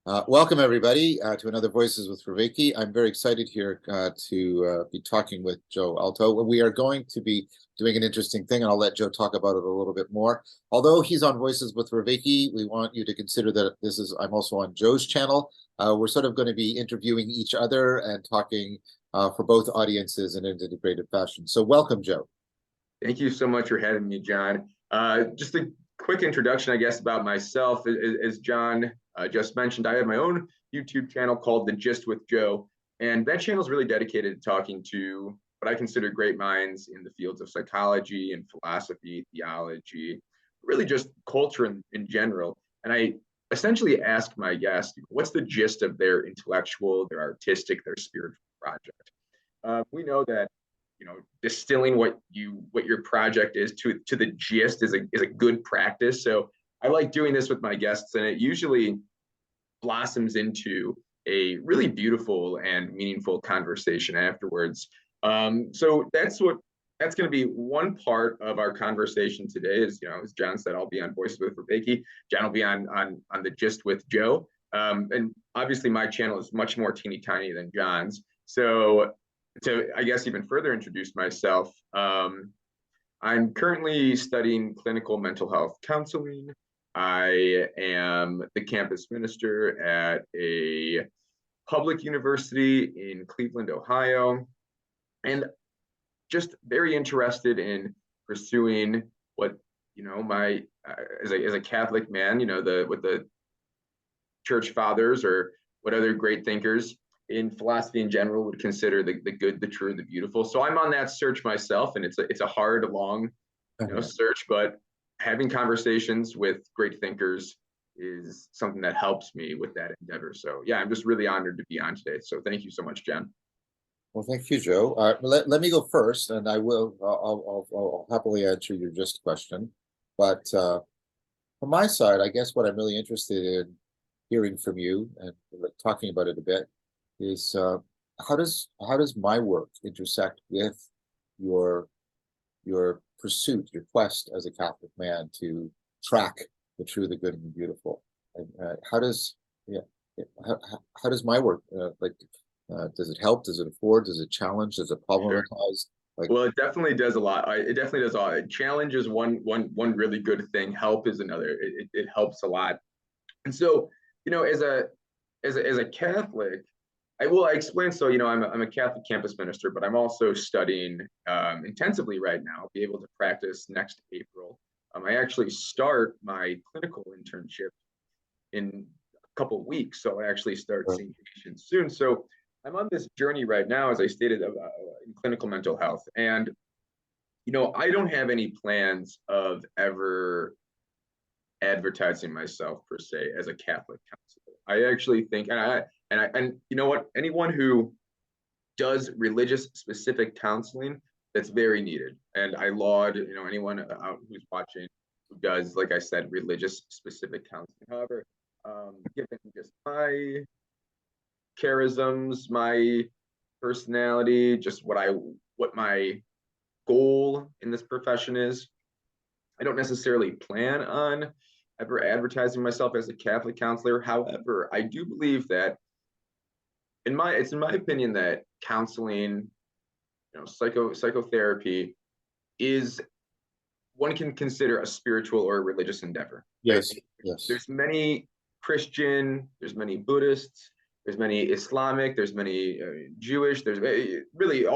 Welcome, everybody, to another Voices with Vervaeke. I'm very excited here to be talking with Joe Alto. We are going to be doing an interesting thing, and I'll let Joe talk about it a little bit more. Although he's on Voices with Vervaeke, we want you to consider that I'm also on Joe's channel. We're sort of going to be interviewing each other and talking for both audiences in an integrated fashion. So welcome, Joe. Thank you so much for having me, John. Just a quick introduction, I guess, about myself. As John just mentioned, I have my own YouTube channel called The Gist with Joe, and that channel is really dedicated to talking to what I consider great minds in the fields of psychology and philosophy, theology, really just culture in general. And I essentially ask my guests, what's the gist of their intellectual, their artistic, their spiritual project? We know that distilling what your project is to the gist is a good practice. So I like doing this with my guests, and it usually blossoms into a really beautiful and meaningful conversation afterwards. So that's going to be one part of our conversation today. Is, as John said, I'll be on Voices with Vervaeke. John will be on the Gist with Joe. And obviously my channel is much more teeny tiny than John's. So to, I guess, even further introduce myself, I'm currently studying clinical mental health counseling. I am the campus minister at a public university in Cleveland, Ohio, and just very interested in pursuing what, my as a Catholic man, what the church fathers or what other great thinkers in philosophy in general would consider the good, the true, the beautiful. So I'm on that search myself, and it's a hard, long, search. But having conversations with great thinkers is something that helps me with that endeavor. So yeah, I'm just really honored to be on today. So thank you so much, Jen. Well, thank you, Joe. Let me go first, and I'll happily answer your just question. But from my side, I guess what I'm really interested in hearing from you and talking about it a bit is how does my work intersect with your pursuit, your quest as a Catholic man to track the true, the good, and the beautiful? And how does how does my work does it help? Does it afford? Does it challenge? Does it problematize? Like, Well, it definitely does a lot. It definitely does a lot. Challenge is one really good thing. Help is another. It helps a lot. And so, as a Catholic, I explain. So, I'm a Catholic campus minister, but I'm also studying intensively right now. I'll be able to practice next April. I actually start my clinical internship in a couple of weeks, so I actually start seeing patients soon. So I'm on this journey right now, as I stated, in clinical mental health, and I don't have any plans of ever advertising myself per se as a Catholic counselor. I actually think, and you know what, anyone who does religious specific counseling, that's very needed. And I laud, anyone out who's watching who does, like I said, religious specific counseling. However, given just my charisms, my personality, just what my goal in this profession is, I don't necessarily plan on ever advertising myself as a Catholic counselor. However, I do believe that it's in my opinion that counseling, psychotherapy is, one can consider, a spiritual or a religious endeavor. yes, yes. There's many Christian, there's many Buddhists, there's many Islamic, there's many Jewish, there's really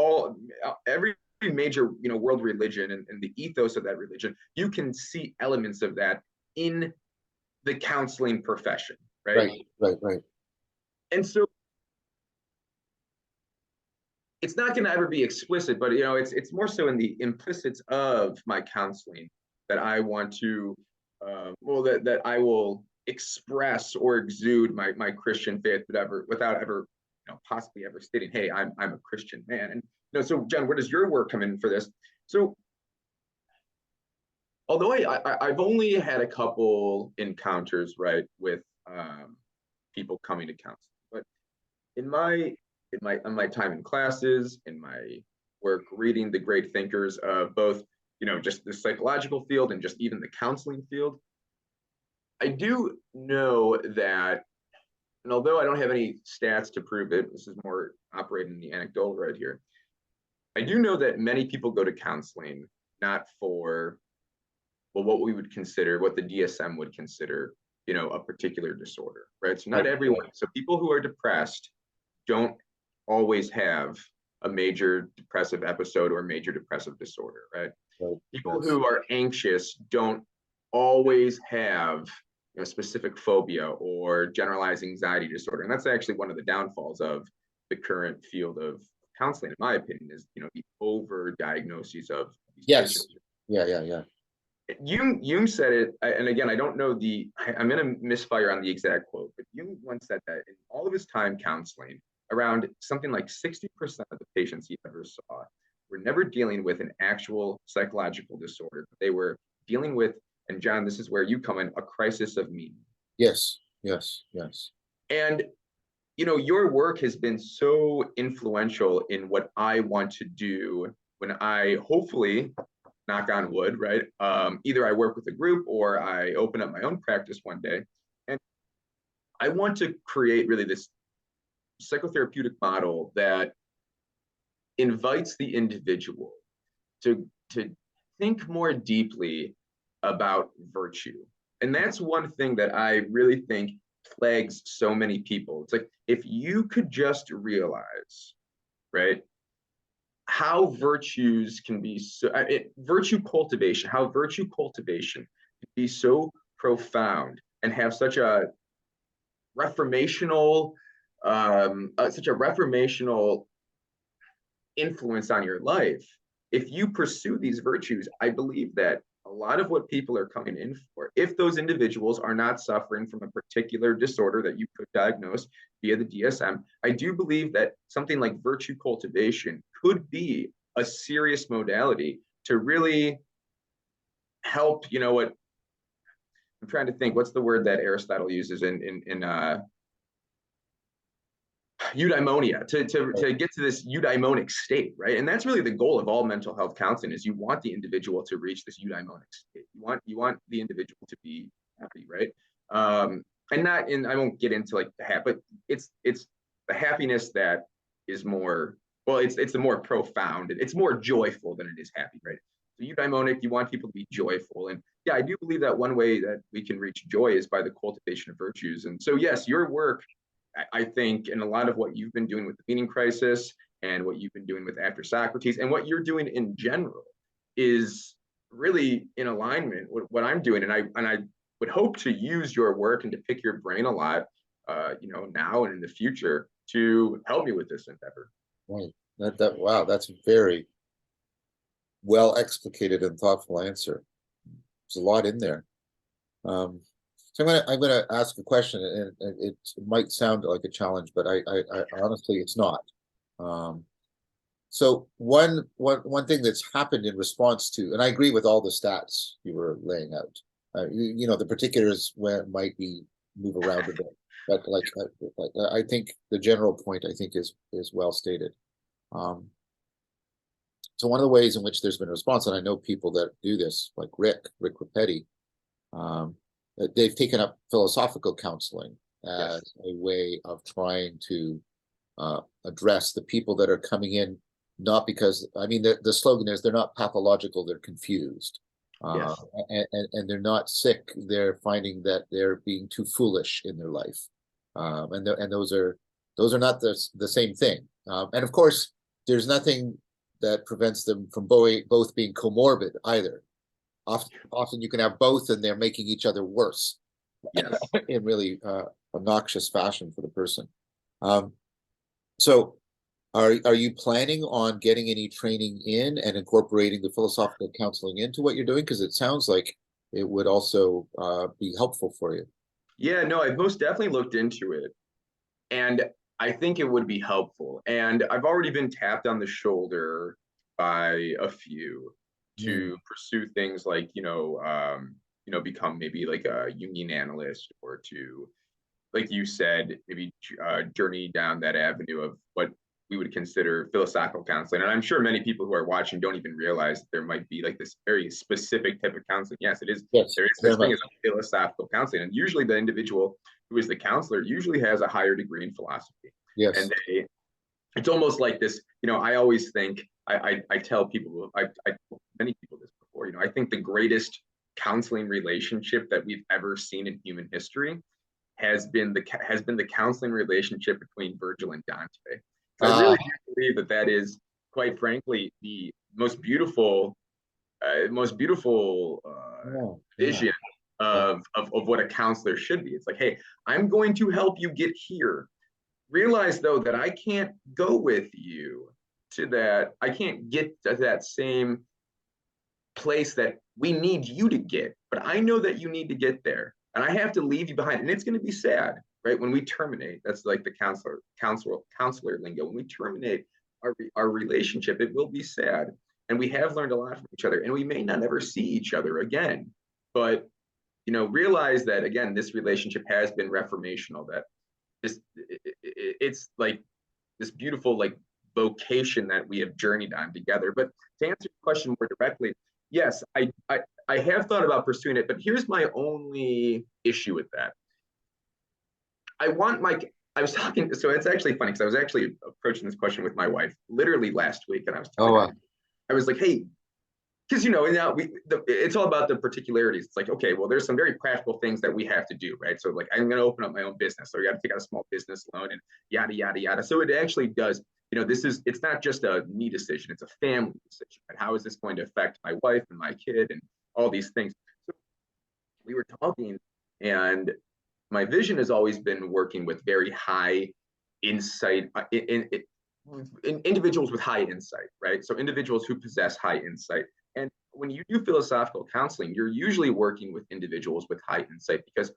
every major world religion, and the ethos of that religion, you can see elements of that in the counseling profession, right? Right. And so it's not going to ever be explicit, but it's more so in the implicits of my counseling that I want to, that I will express or exude my Christian faith, without ever, possibly ever stating, "Hey, I'm a Christian man." And so John, where does your work come in for this? So, although I've only had a couple encounters, right, with people coming to counseling, but in my time in classes, in my work reading the great thinkers of both, just the psychological field and just even the counseling field, I do know that and although I don't have any stats to prove it, this is more operating the anecdotal right here. I do know that many people go to counseling not for, well, what we would consider, what the DSM would consider, a particular disorder, right? So not Right. everyone. So people who are depressed don't always have a major depressive episode or major depressive disorder, right? Right. People Yes. who are anxious don't always have specific phobia or generalized anxiety disorder. And that's actually one of the downfalls of the current field of counseling, in my opinion, is the over diagnoses of these Yes. patients. Yeah. Yeah. Yeah. Jung said it, and again, I don't know I'm going to misfire on the exact quote, but Jung once said that in all of his time counseling, around something like 60% of the patients he ever saw were never dealing with an actual psychological disorder. They were dealing with, and John, this is where you come in, a crisis of meaning. Yes. Yes. Yes. And your work has been so influential in what I want to do when I hopefully, knock on wood, right? Either I work with a group or I open up my own practice one day. And I want to create really this psychotherapeutic model that invites the individual to think more deeply about virtue. And that's one thing that I really think plagues so many people. It's like, if you could just realize, right, how virtues can be so how virtue cultivation can be so profound and have such a reformational influence on your life. If you pursue these virtues, I believe that a lot of what people are coming in for, if those individuals are not suffering from a particular disorder that you could diagnose via the DSM, I do believe that something like virtue cultivation could be a serious modality to really help. What I'm trying to think, what's the word that Aristotle uses in eudaimonia, to get to this eudaimonic state, right? And that's really the goal of all mental health counseling, is you want the individual to reach this eudaimonic state. You want the individual to be happy, right? And not in, I won't get into like the but it's the happiness that is more, well, it's the more profound, it's more joyful than it is happy, right? So eudaimonic, you want people to be joyful. And yeah, I do believe that one way that we can reach joy is by the cultivation of virtues. And so yes, your work, I think, and a lot of what you've been doing with the meaning crisis and what you've been doing with After Socrates and what you're doing in general is really in alignment with what I'm doing. And I would hope to use your work and to pick your brain a lot, now and in the future, to help me with this endeavor. Right. Wow, that's a very well explicated and thoughtful answer. There's a lot in there. So I'm gonna ask a question, and it might sound like a challenge, but I honestly it's not. Um, so one thing that's happened in response to, and I agree with all the stats you were laying out. The particulars where might be move around a bit, but I think the general point I think is well stated. Um, so one of the ways in which there's been a response, and I know people that do this, like Rick Rapetti, um, they've taken up philosophical counseling Yes. as a way of trying to address the people that are coming in, not because, I mean, the slogan is they're not pathological, they're confused. Uh, Yes. and they're not sick, they're finding that they're being too foolish in their life. And those are not the same thing. And of course, there's nothing that prevents them from both being comorbid either. Often you can have both and they're making each other worse Yes. in really obnoxious fashion for the person. Um, so are you planning on getting any training in and incorporating the philosophical counseling into what you're doing? Because it sounds like it would also be helpful for you. Yeah, no, I've most definitely looked into it. And I think it would be helpful. And I've already been tapped on the shoulder by a few Mm. to pursue things like, become maybe like a union analyst, or to, like you said, maybe journey down that avenue of what we would consider philosophical counseling. And I'm sure many people who are watching don't even realize that there might be like this very specific type of counseling. Yes, it is. Yes, There is very such thing much. as philosophical counseling, and usually the individual who is the counselor, usually has a higher degree in philosophy. Yes. And it's almost like this, I always think, I tell people, I told many people this before, I think the greatest counseling relationship that we've ever seen in human history has been the counseling relationship between Virgil and Dante. So I really do believe that is, quite frankly, the most beautiful vision of what a counselor should be. It's like, hey, I'm going to help you get here. Realize though that I can't go with you to that. I can't get to that same place that we need you to get, but I know that you need to get there, and I have to leave you behind. And it's going to be sad, right? When we terminate, that's like the counselor lingo. When we terminate our relationship, it will be sad, and we have learned a lot from each other, and we may not ever see each other again. But realize that again, this relationship has been reformational. That it's like this beautiful like vocation that we have journeyed on together. But to answer your question more directly, yes, I have thought about pursuing it, but here's my only issue with that. I was talking, so it's actually funny because I was actually approaching this question with my wife literally last week, and I was telling her, I was like, hey, because now it's all about the particularities. It's like, okay, well, there's some very practical things that we have to do, right? So like, I'm going to open up my own business, so you got to take out a small business loan and yada yada yada. So it actually does, it's not just a me decision; it's a family decision. Right? How is this going to affect my wife and my kid and all these things? So we were talking, and my vision has always been working with very high insight in individuals with high insight, right? So individuals who possess high insight. And when you do philosophical counseling, you're usually working with individuals with high insight, because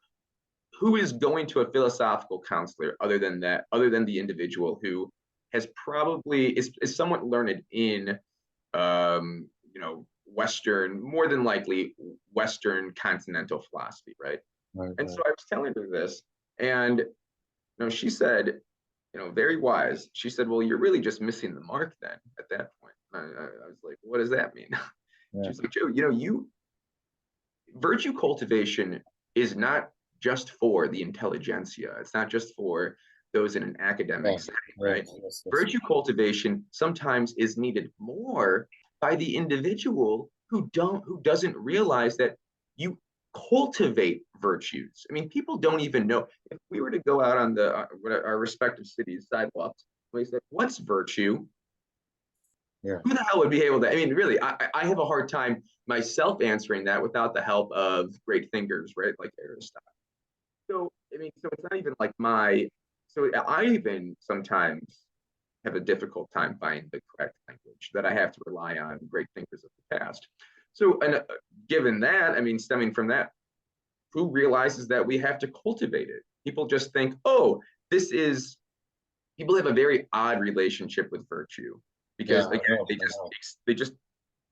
who is going to a philosophical counselor other than the individual who has probably is somewhat learned in Western, more than likely Western continental philosophy, right? And so I was telling her this, and she said, very wise. She said, well, you're really just missing the mark then at that point. I was like, what does that mean? Yeah. She's like, Joe, virtue cultivation is not just for the intelligentsia. It's not just for those in an academic setting, right? Yes. Virtue cultivation sometimes is needed more by the individual who doesn't realize that you cultivate virtues. I mean, people don't even know. If we were to go out on our respective cities' sidewalks, we said, "What's virtue?" Yeah. Who the hell would be able to? I mean, really, I have a hard time myself answering that without the help of great thinkers, right? Like Aristotle. So, I mean, so it's not even like so I even sometimes have a difficult time finding the correct language, that I have to rely on great thinkers of the past. So, and given that, I mean, stemming from that, who realizes that we have to cultivate it? People just think, oh, people have a very odd relationship with virtue, because again, they just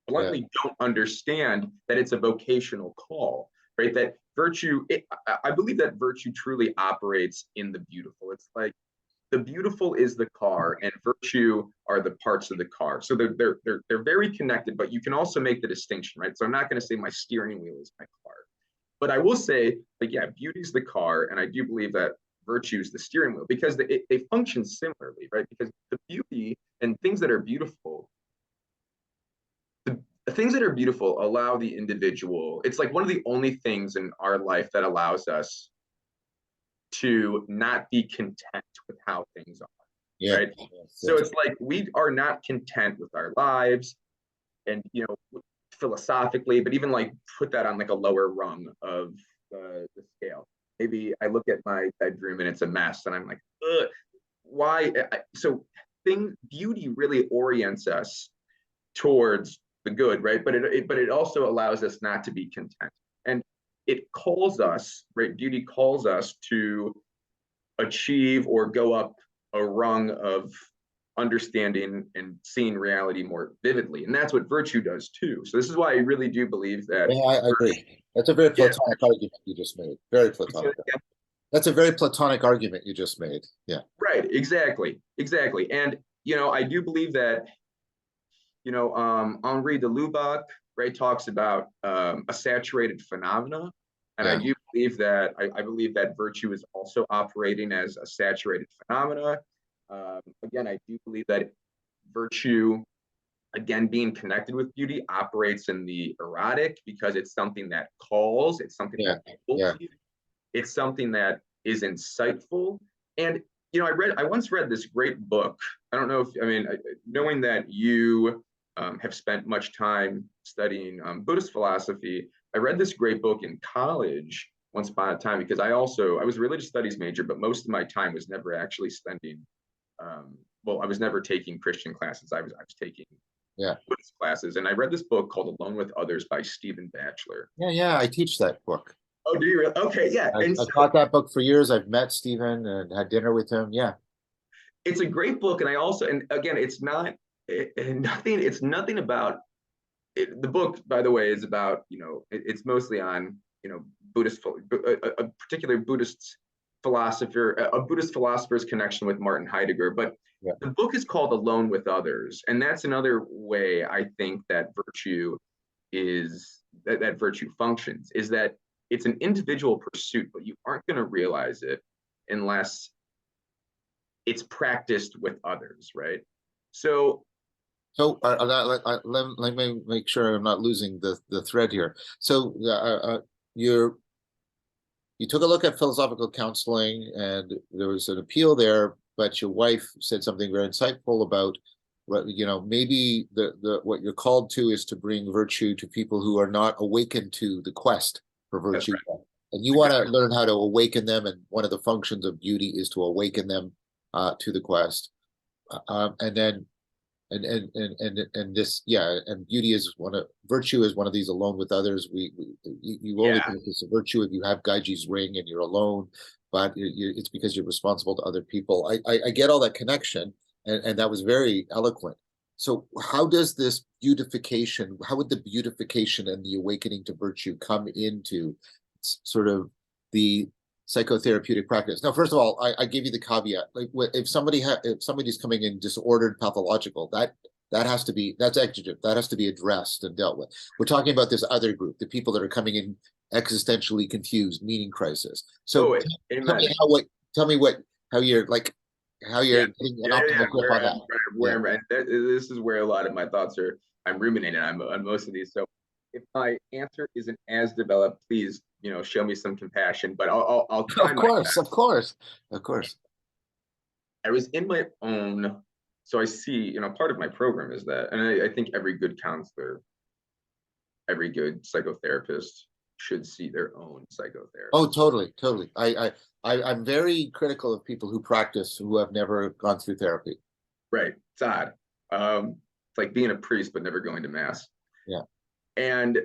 bluntly don't understand that it's a vocational call, right? That virtue, I believe that virtue truly operates in the beautiful. It's like the beautiful is the car, and virtue are the parts of the car. So they're very connected, but you can also make the distinction, right? So I'm not going to say my steering wheel is my car, but I will say, like, yeah, beauty is the car, and I do believe that virtue is the steering wheel, because they function similarly, right? Because the beauty and things that are beautiful, the things that are beautiful allow the individual. It's like one of the only things in our life that allows us to not be content with how things are, right? Yes, so it's like we are not content with our lives, and philosophically, but even like put that on like a lower rung of the scale. Maybe I look at my bedroom and it's a mess, and I'm like, ugh, why? So beauty really orients us towards the good, right? But it also allows us not to be content, and it calls us, right? Beauty calls us to achieve or go up a rung of understanding and seeing reality more vividly. And that's what virtue does too. So this is why I really do believe that. Yeah, I agree. That's a very Platonic argument you just made. Very Platonic. Yeah. That's a very Platonic argument you just made. Yeah. Right. Exactly. And, I do believe that, Henri de Lubac, right, talks about a saturated phenomena. And I Yeah. do believe that I believe that virtue is also operating as a saturated phenomena. Again, I do believe that virtue, again, being connected with beauty, operates in the erotic because it's something that calls, it's something Yeah. that pulls Yeah. you, it's something that is insightful. And I once read this great book. I don't know if knowing that you have spent much time studying Buddhist philosophy, I read this great book in college once upon a time because I was a religious studies major, but most of my time was never actually spending. I was never taking Christian classes. I was taking Yeah. Buddhist classes, and I read this book called Alone with Others by Stephen Batchelor. Yeah. Yeah. I teach that book. Oh, do you really? Okay, yeah. And I've so taught that book for years. I've met Stephen and had dinner with him. Yeah. it's a great book, and I also, and again, it's nothing about it. The book, by the way, is about, it's mostly on, Buddhist, a particular Buddhist philosopher, a Buddhist philosopher's connection with Martin Heidegger. But Yeah. the book is called Alone with Others, and that's another way I think that virtue functions, is that it's an individual pursuit, but you aren't going to realize it unless it's practiced with others, right? So, So let me make sure I'm not losing the thread here. So you're you took a look at philosophical counseling, and there was an appeal there, but your wife said something very insightful about what, maybe the what you're called to is to bring virtue to people who are not awakened to the quest for that's virtue. right. And you That's want to exactly. learn how to awaken them, and one of the functions of beauty is to awaken them to the quest. And then and this, yeah, and beauty is one of virtue is one of these. Alone with others, you only Yeah. practice a virtue if you have Gaiji's ring and you're alone, but it's because you're responsible to other people. I get all that connection, and that was very eloquent. So how does this beautification, how would the beautification and the awakening to virtue come into sort of the psychotherapeutic practice? Now, first of all, I give you the caveat. Like, if somebody's coming in disordered, pathological, that has to be, that's exigent. That has to be addressed and dealt with. We're talking about this other group, the people that are coming in existentially confused, meaning crisis. So Oh, tell me amen. tell me how you're like, how Yeah, you're getting an yeah. optimal grip on that. Yeah. This is where a lot of my thoughts are. I'm ruminating on most of these. So if my answer isn't as developed, please, show me some compassion. But I'll try Of my course, of best. course, of course. I was in my own. So I see, part of my program is that, and I think every good counselor, every good psychotherapist should see their own Oh, psychotherapist. totally, totally. I'm very critical of people who practice who have never gone through therapy. Right. It's odd. It's like being a priest but never going to mass. Yeah. And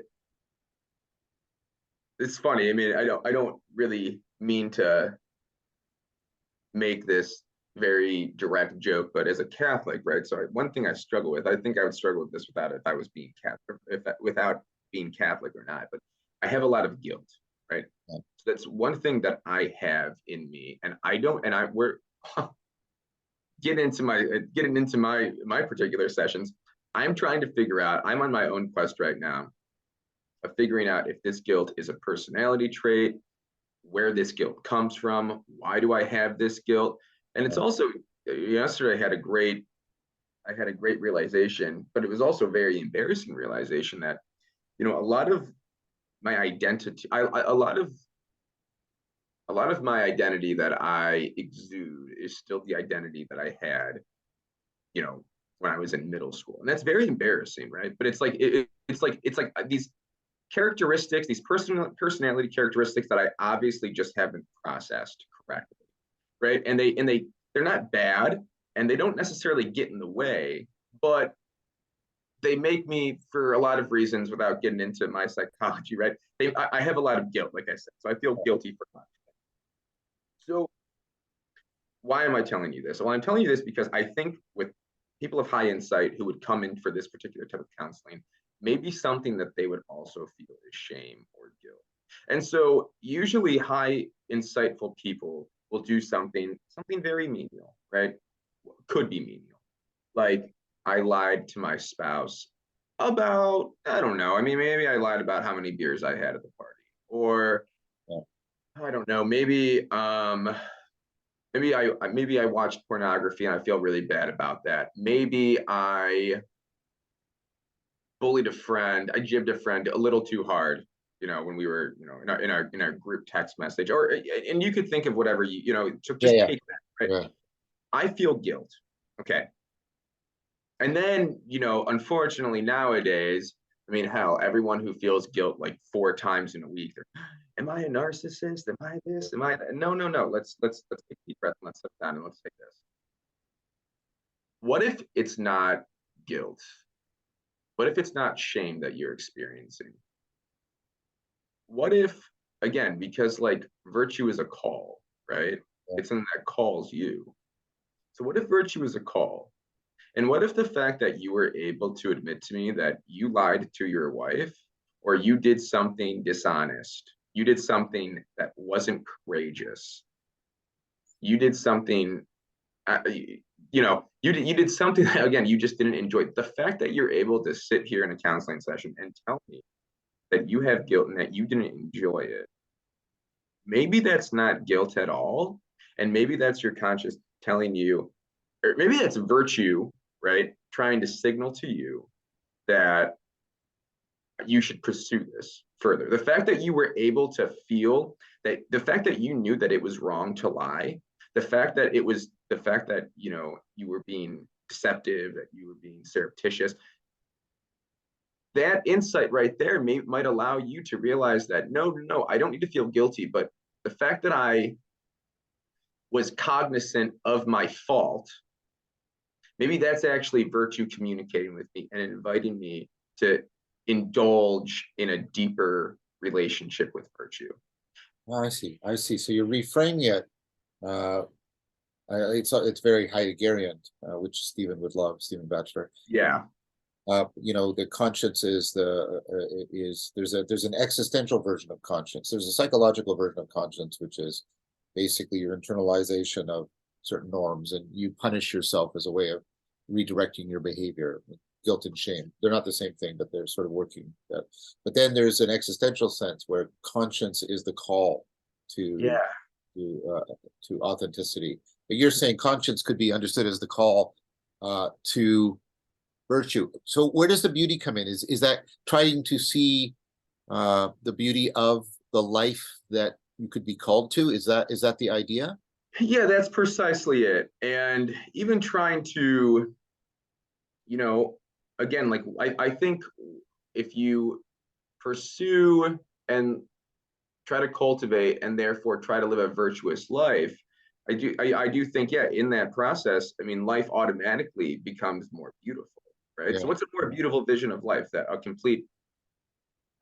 it's funny. I mean, I don't really mean to make this very direct joke, but as a Catholic, right? So one thing I struggle with, I think I would struggle with this without if I was being Catholic, without being Catholic or not, but I have a lot of guilt, right? Yeah. So that's one thing that I have in me, and I don't, and I we're getting into my particular sessions. I'm trying to figure out. I'm on my own quest right now of figuring out if this guilt is a personality trait, where this guilt comes from, why do I have this guilt? And it's also, yesterday I had a great realization, but it was also a very embarrassing realization that, a lot of my identity, a lot of my identity that I exude is still the identity that I had, you know, when I was in middle school. And that's very embarrassing, right? But it's like it's like these characteristics, these personality characteristics that I obviously just haven't processed correctly, right? They're not bad, and they don't necessarily get in the way, but they make me, for a lot of reasons, without getting into my psychology, right? I have a lot of guilt, like I said, so I feel guilty for a lot. So why am I telling you this? Well, I'm telling you this because I think with people of high insight who would come in for this particular type of counseling, maybe something that they would also feel is shame or guilt. And so usually high insightful people will do something very menial, right? Could be menial. Like, I lied to my spouse about, I don't know. I mean, maybe I lied about how many beers I had at the party. Or I don't know, maybe I watched pornography and I feel really bad about that. Maybe I bullied a friend, I jibbed a friend a little too hard, when we were, in our group text message, or and you could think of whatever so Yeah, just yeah, take that, right? yeah. I feel guilt. Okay. And then, unfortunately nowadays, I mean, hell, everyone who feels guilt like 4 times in a week, am I a narcissist? Am I this? Am I that? No, no, no. Let's take a deep breath and let's sit down and let's take this. What if it's not guilt? What if it's not shame that you're experiencing? What if, again, because like virtue is a call, right? Yeah. It's something that calls you. So what if virtue is a call? And what if the fact that you were able to admit to me that you lied to your wife or you did something dishonest, you did something that wasn't courageous, you did something, you did something that, again, you just didn't enjoy. The fact that you're able to sit here in a counseling session and tell me that you have guilt and that you didn't enjoy it, maybe that's not guilt at all. And maybe that's your conscience telling you, or maybe that's virtue, right? Trying to signal to you that you should pursue this further. The fact that you were able to feel that, the fact that you knew that it was wrong to lie, the fact that, you were being deceptive, that you were being surreptitious, that insight right there might allow you to realize that no, no, no, I don't need to feel guilty, but the fact that I was cognizant of my fault, maybe that's actually virtue communicating with me and inviting me to indulge in a deeper relationship with virtue. Oh, I see. I see. So you're reframing it. Uh, it's very Heideggerian, which Stephen would love, Stephen Batchelor. Yeah. The conscience is there's an existential version of conscience. There's a psychological version of conscience, which is basically your internalization of certain norms, and you punish yourself as a way of redirecting your behavior. Guilt and shame, they're not the same thing, but they're sort of working. But then there's an existential sense where conscience is the call to Yeah. to authenticity. But you're saying conscience could be understood as the call to virtue. So where does the beauty come in? Is that trying to see the beauty of the life that you could be called to? Is that the idea? Yeah, that's precisely it. And even trying to, you know, again, like I think if you pursue and try to cultivate and therefore try to live a virtuous life, I do think, yeah, in that process, I mean, life automatically becomes more beautiful, right? Yeah, So what's a more beautiful vision of life? That a complete,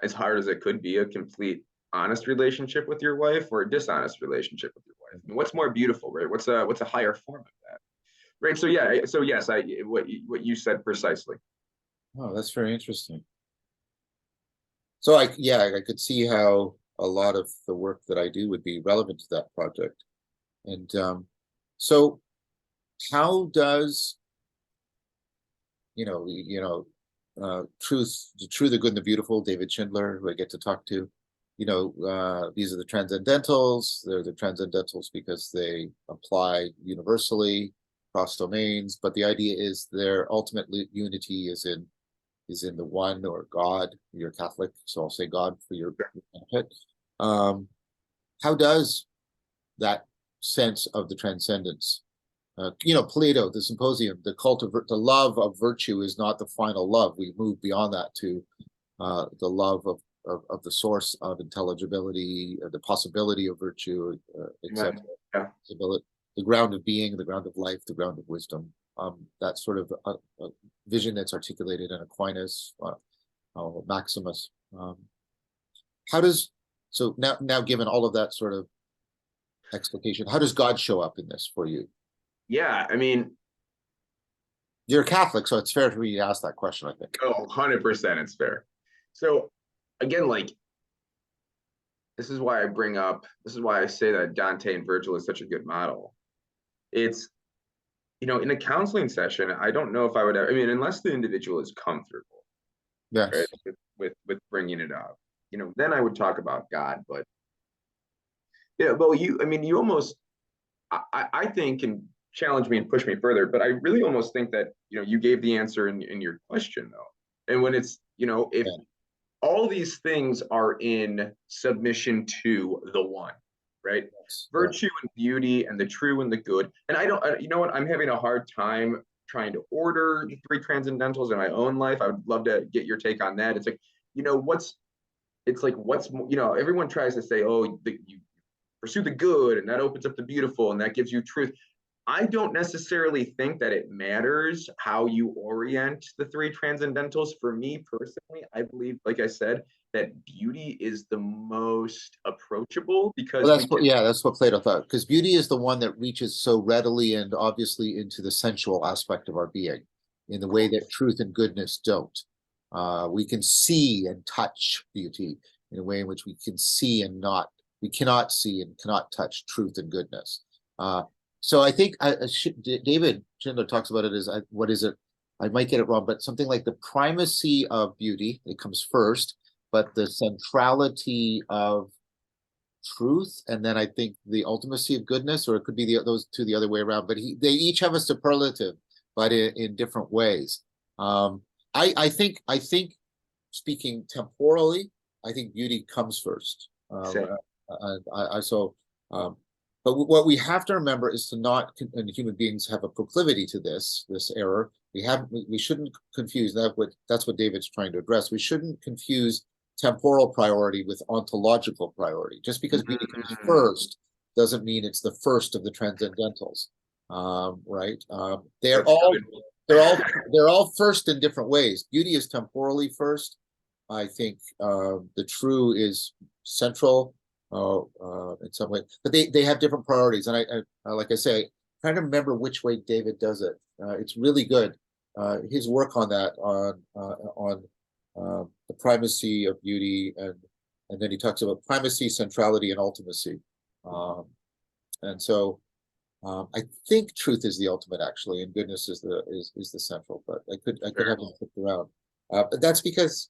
as hard as it could be, a complete honest relationship with your wife or a dishonest relationship with your wife? I mean, what's more beautiful, right? What's a higher form of that? Right. So yeah, so yes, what you said precisely. oh, that's very interesting. So I could see how a lot of the work that I do would be relevant to that project. And so how does truth, the true, the good, and the beautiful, David Schindler, who I get to talk to, these are the transcendentals. They're the transcendentals because they apply universally across domains. But the idea is their ultimate unity is in the one, or God. You're Catholic, so I'll say God for your benefit. How does that sense of the transcendence? Plato, the Symposium, the love of virtue is not the final love. We move beyond that to the love of the source of intelligibility, the possibility of virtue, etc. Amen. Yeah. The ground of being, the ground of life, the ground of wisdom. That sort of a vision that's articulated in Aquinas, Maximus. How does so now given all of that sort of explication, how does God show up in this for you? Yeah. I mean, You're a Catholic, so it's fair for you to ask that question, I think. oh, 100% it's fair. So again, like this is why I say that Dante and Virgil is such a good model. It's, in a counseling session, I don't know if I would have, I mean, unless the individual is comfortable, right, Yes. with bringing it up, then I would talk about God. But Yeah, well, I mean, you almost, I think, and challenge me and push me further, but I really almost think that, you gave the answer in your question, though. And when it's, if Yeah. all these things are in submission to the one, right? Yes. Yeah. Virtue and beauty and the true and the good. And I don't, you know what? I'm having a hard time trying to order the three transcendentals in my own life. I would love to get your take on that. It's like, it's like, everyone tries to say, oh, you pursue the good and that opens up the beautiful and that gives you truth. I don't necessarily think that it matters how you orient the three transcendentals. For me personally, I believe, like I said, that beauty is the most approachable Well, because we can. that's what Plato thought. Because beauty is the one that reaches so readily and obviously into the sensual aspect of our being, in the way that truth and goodness don't. We can see and touch beauty in a way in which we cannot see and cannot touch truth and goodness. So I think David Schindler talks about it as, what is it? I might get it wrong, but something like the primacy of beauty, it comes first, but the centrality of truth, and then I think the ultimacy of goodness, or it could be those two the other way around. But they each have a superlative, but in different ways. I think speaking temporally, I think beauty comes first. Say, So, but what we have to remember is to not, and human beings have a proclivity to this error. We shouldn't confuse that. That's what David's trying to address. We shouldn't confuse temporal priority with ontological priority. Just because beauty comes first doesn't mean it's the first of the transcendentals, right? They're that's all good. they're all first in different ways. Beauty is temporally first. I think the true is central in some way, but they have different priorities. And I like I say, trying to remember which way David does it. It's really good. His work on that on the primacy of beauty, and then he talks about primacy, centrality, and ultimacy. And so I think truth is the ultimate, actually, and goodness is the central. But I could have them flipped around. But that's because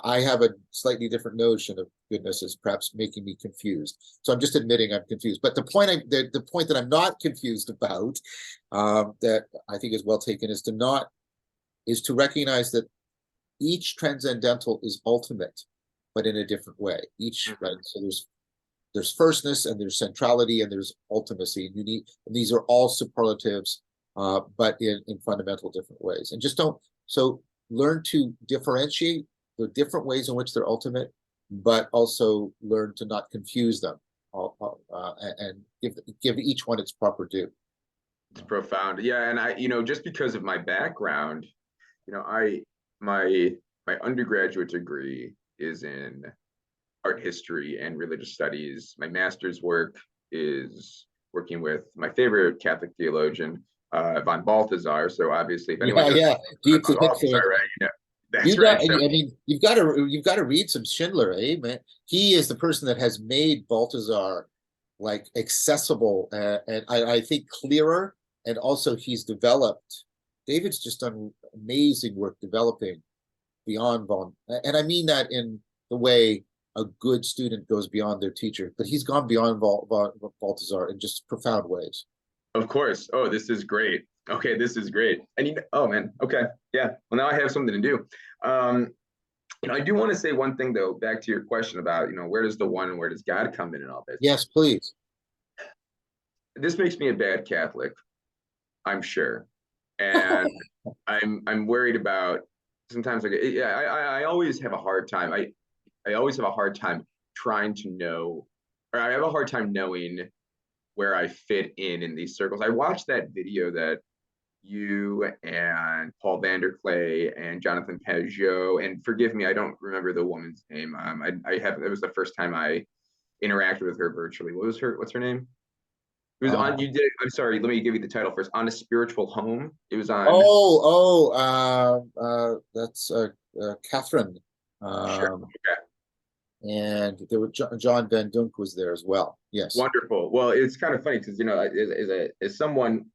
I have a slightly different notion of goodness is perhaps making me confused. So I'm just admitting I'm confused. But the point that I'm not confused about, that I think is well taken, is to recognize that each transcendental is ultimate, but in a different way. Right. So there's firstness, and there's centrality, and there's ultimacy. And these are all superlatives, but in fundamental different ways. And learn to differentiate the different ways in which they're ultimate, but also learn to not confuse them, and give each one its proper due. It's profound. Yeah, and just because of my background, my undergraduate degree is in art history and religious studies. My master's work is working with my favorite Catholic theologian, von Balthasar. So obviously, if anyone knows Deeply Balthasar, influenced. right? That's right. So, I mean, you've got to read some Schindler, man. He is the person that has made Balthasar like accessible, and I think clearer, and also he's developed. David's just done amazing work developing beyond and I mean that in the way a good student goes beyond their teacher, but he's gone beyond Balthasar in just profound ways. of course. Oh, this is great. Okay, this is great. And oh man, okay, yeah. Well, now I have something to do. Um, I do want to say one thing though, back to your question about, where does the one and where does God come in and all this? Yes, please. This makes me a bad Catholic, I'm sure, and I'm worried about sometimes. Like, yeah, I always have a hard time. I always have a hard time trying to know, or I have a hard time knowing where I fit in these circles. I watched that video that you and Paul Vanderklay and Jonathan Peugeot, and forgive me, I don't remember the woman's name. It was the first time I interacted with her virtually. What's her name? It was on, you did, I'm sorry, let me give you the title first. On a Spiritual Home. It was on. That's Catherine. Sure. Okay. And there were John Van Dunk was there as well. Yes. Wonderful. Well, it's kind of funny because, as someone,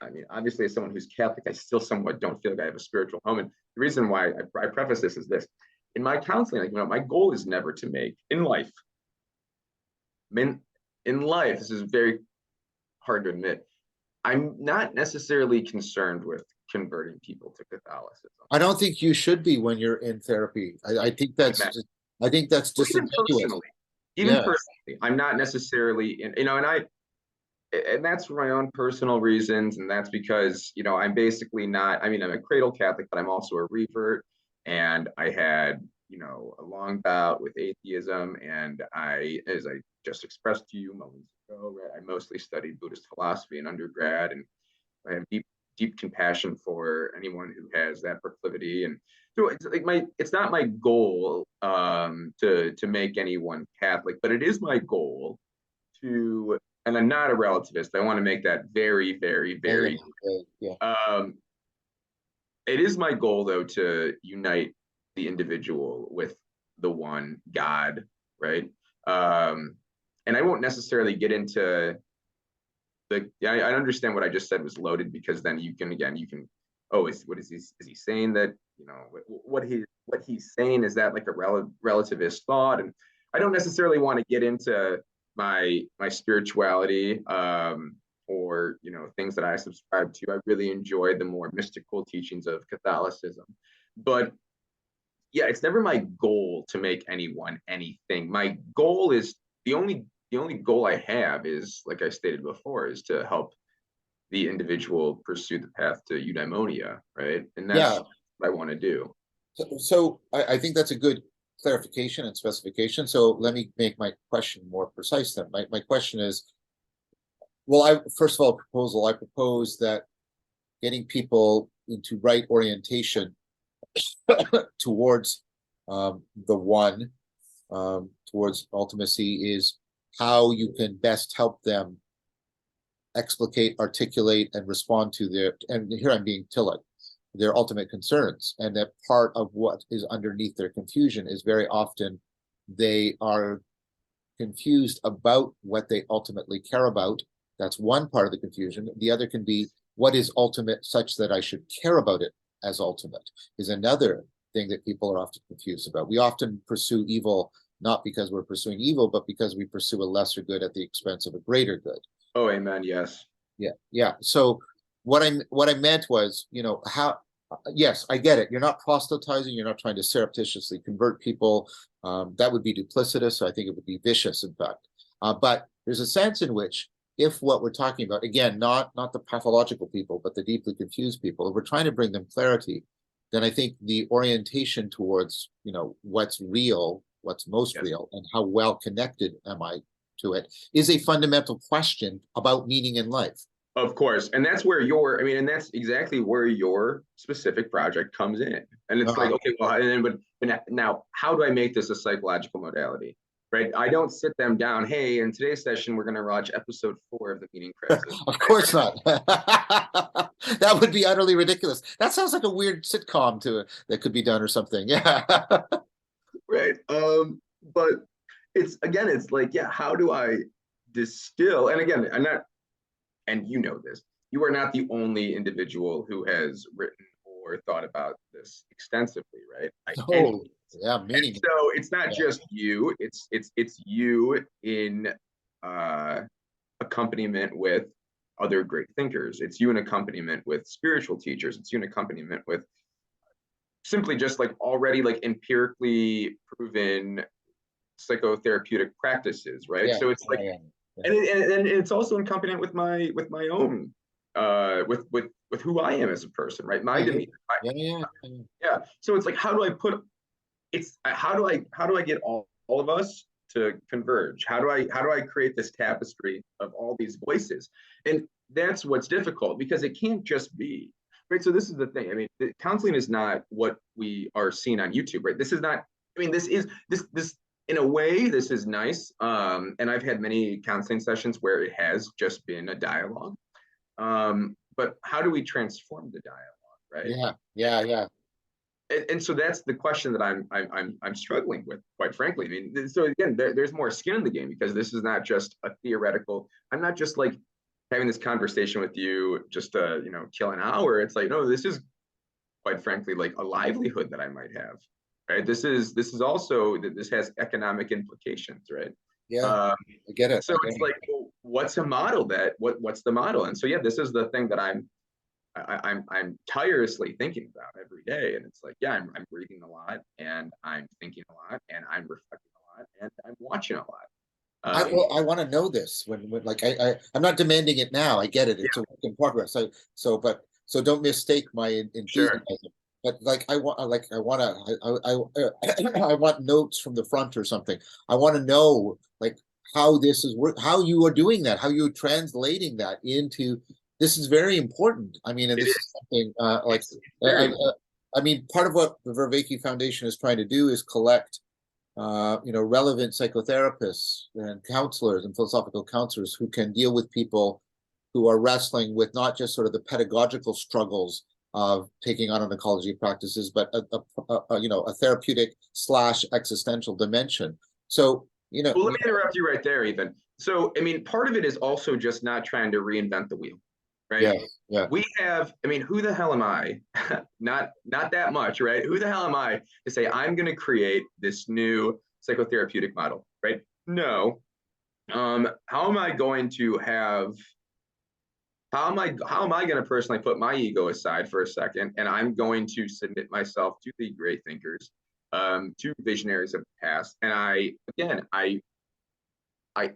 I mean, obviously, as someone who's Catholic, I still somewhat don't feel like I have a spiritual home. And the reason why I preface this is this: in my counseling, my goal is never to make in life in life, this is very hard to admit, I'm not necessarily concerned with converting people to Catholicism. I don't think you should be when you're in therapy. I think that's Amen. just, I think that's Or even disingenuous. personally, Yeah. I'm not necessarily in, and that's for my own personal reasons. And that's because, I'm basically not, I mean, I'm a cradle Catholic, but I'm also a revert. And I had, a long bout with atheism. And as I just expressed to you moments ago, right, I mostly studied Buddhist philosophy in undergrad. And I have deep compassion for anyone who has that proclivity. And so it's like it's not my goal to make anyone Catholic, but it is my goal to, and I'm not a relativist. I want to make that very, very, very. Yeah. It is my goal though to unite the individual with the one God, right? And I won't necessarily get into I understand what I just said was loaded, because then you can what is he saying that what he's saying, is that like a relativist thought? And I don't necessarily want to get into my spirituality, or things that I subscribe to. I really enjoy the more mystical teachings of Catholicism, but yeah, it's never my goal to make anyone anything. My goal is the only goal I have is, like I stated before, is to help the individual pursue the path to eudaimonia, right? And that's Yeah. what I want to do. So I think that's a good clarification and specification. So let me make my question more precise then. My question is, well, first of all, I propose that getting people into right orientation towards the one, towards ultimacy, is how you can best help them explicate, articulate, and respond to and here I'm being Tillich, their ultimate concerns. And that part of what is underneath their confusion is very often they are confused about what they ultimately care about. That's one part of the confusion. The other can be, what is ultimate such that I should care about it as ultimate, is another thing that people are often confused about. We often pursue evil not because we're pursuing evil, but because we pursue a lesser good at the expense of a greater good. Oh, amen. Yes. Yeah. So what I meant was, how, yes, I get it. You're not proselytizing. You're not trying to surreptitiously convert people. That would be duplicitous. So I think it would be vicious, in fact. But there's a sense in which, if what we're talking about, again, not the pathological people, but the deeply confused people, if we're trying to bring them clarity, then I think the orientation towards, what's real, what's most Yes. real, and how well connected am I to it, is a fundamental question about meaning in life. Of course. And that's where and that's exactly where your specific project comes in. And it's like, okay, well, but now how do I make this a psychological modality? Right? I don't sit them down. Hey, in today's session, we're going to watch episode 4 of The Meaning Crisis. Of course not. That would be utterly ridiculous. That sounds like a weird sitcom that could be done or something. Yeah. Right. But it's like, yeah, how do I distill? And again, and this, you are not the only individual who has written or thought about this extensively, right? Oh, yeah, meaning. So it's not just you, it's you in accompaniment with other great thinkers. It's you in accompaniment with spiritual teachers. It's you in accompaniment with simply just like already like empirically proven psychotherapeutic practices, right? So it's like, and it's also accompaniment with my own with who I am as a person, right? My demeanor. Yeah. So it's like, how do I get all of us to converge? How do I create this tapestry of all these voices? And that's what's difficult, because it can't just be, right? So this is the thing. I mean, counseling is not what we are seeing on YouTube, right? This is not, I mean, this in a way, this is nice. And I've had many counseling sessions where it has just been a dialogue. But how do we transform the dialogue, right? Yeah. And so that's the question that I'm struggling with, quite frankly. I mean, so again, there's more skin in the game, because this is not just a theoretical. I'm not just like having this conversation with you just to kill an hour. It's like, no, this is quite frankly like a livelihood that I might have, right? This is also that this has economic implications, right? Yeah, Um, I get it. so it's like, well, what's a model what's the model? And so yeah, this is the thing that I'm tirelessly thinking about every day. And it's like, yeah, I'm reading a lot, and I'm thinking a lot, and I'm reflecting a lot, and I'm watching a lot. I want to know this when like I'm not demanding it now. I get it. It's a work in progress. So don't mistake my Sure. enthusiasm. But like I want to I want notes from the front or something. I want to know like how this is work, how you are doing that, how you're translating that into. This is very important. I mean, and It this is is. something It's uh, very I, important. I mean, part of what the Vervaeke Foundation is trying to do is collect relevant psychotherapists and counselors and philosophical counselors who can deal with people who are wrestling with not just sort of the pedagogical struggles of taking on an ecology of practices, but a therapeutic slash existential dimension. So, Well, let me interrupt you right there, Ethan. So, I mean, part of it is also just not trying to reinvent the wheel, right? yes, yeah, We have, I mean, who the hell am I? Not that much, right? Who the hell am I to say I'm going to create this new psychotherapeutic model, right? No. How am I going to have how am I going to personally put my ego aside for a second, and I'm going to submit myself to the great thinkers, to visionaries of the past, and I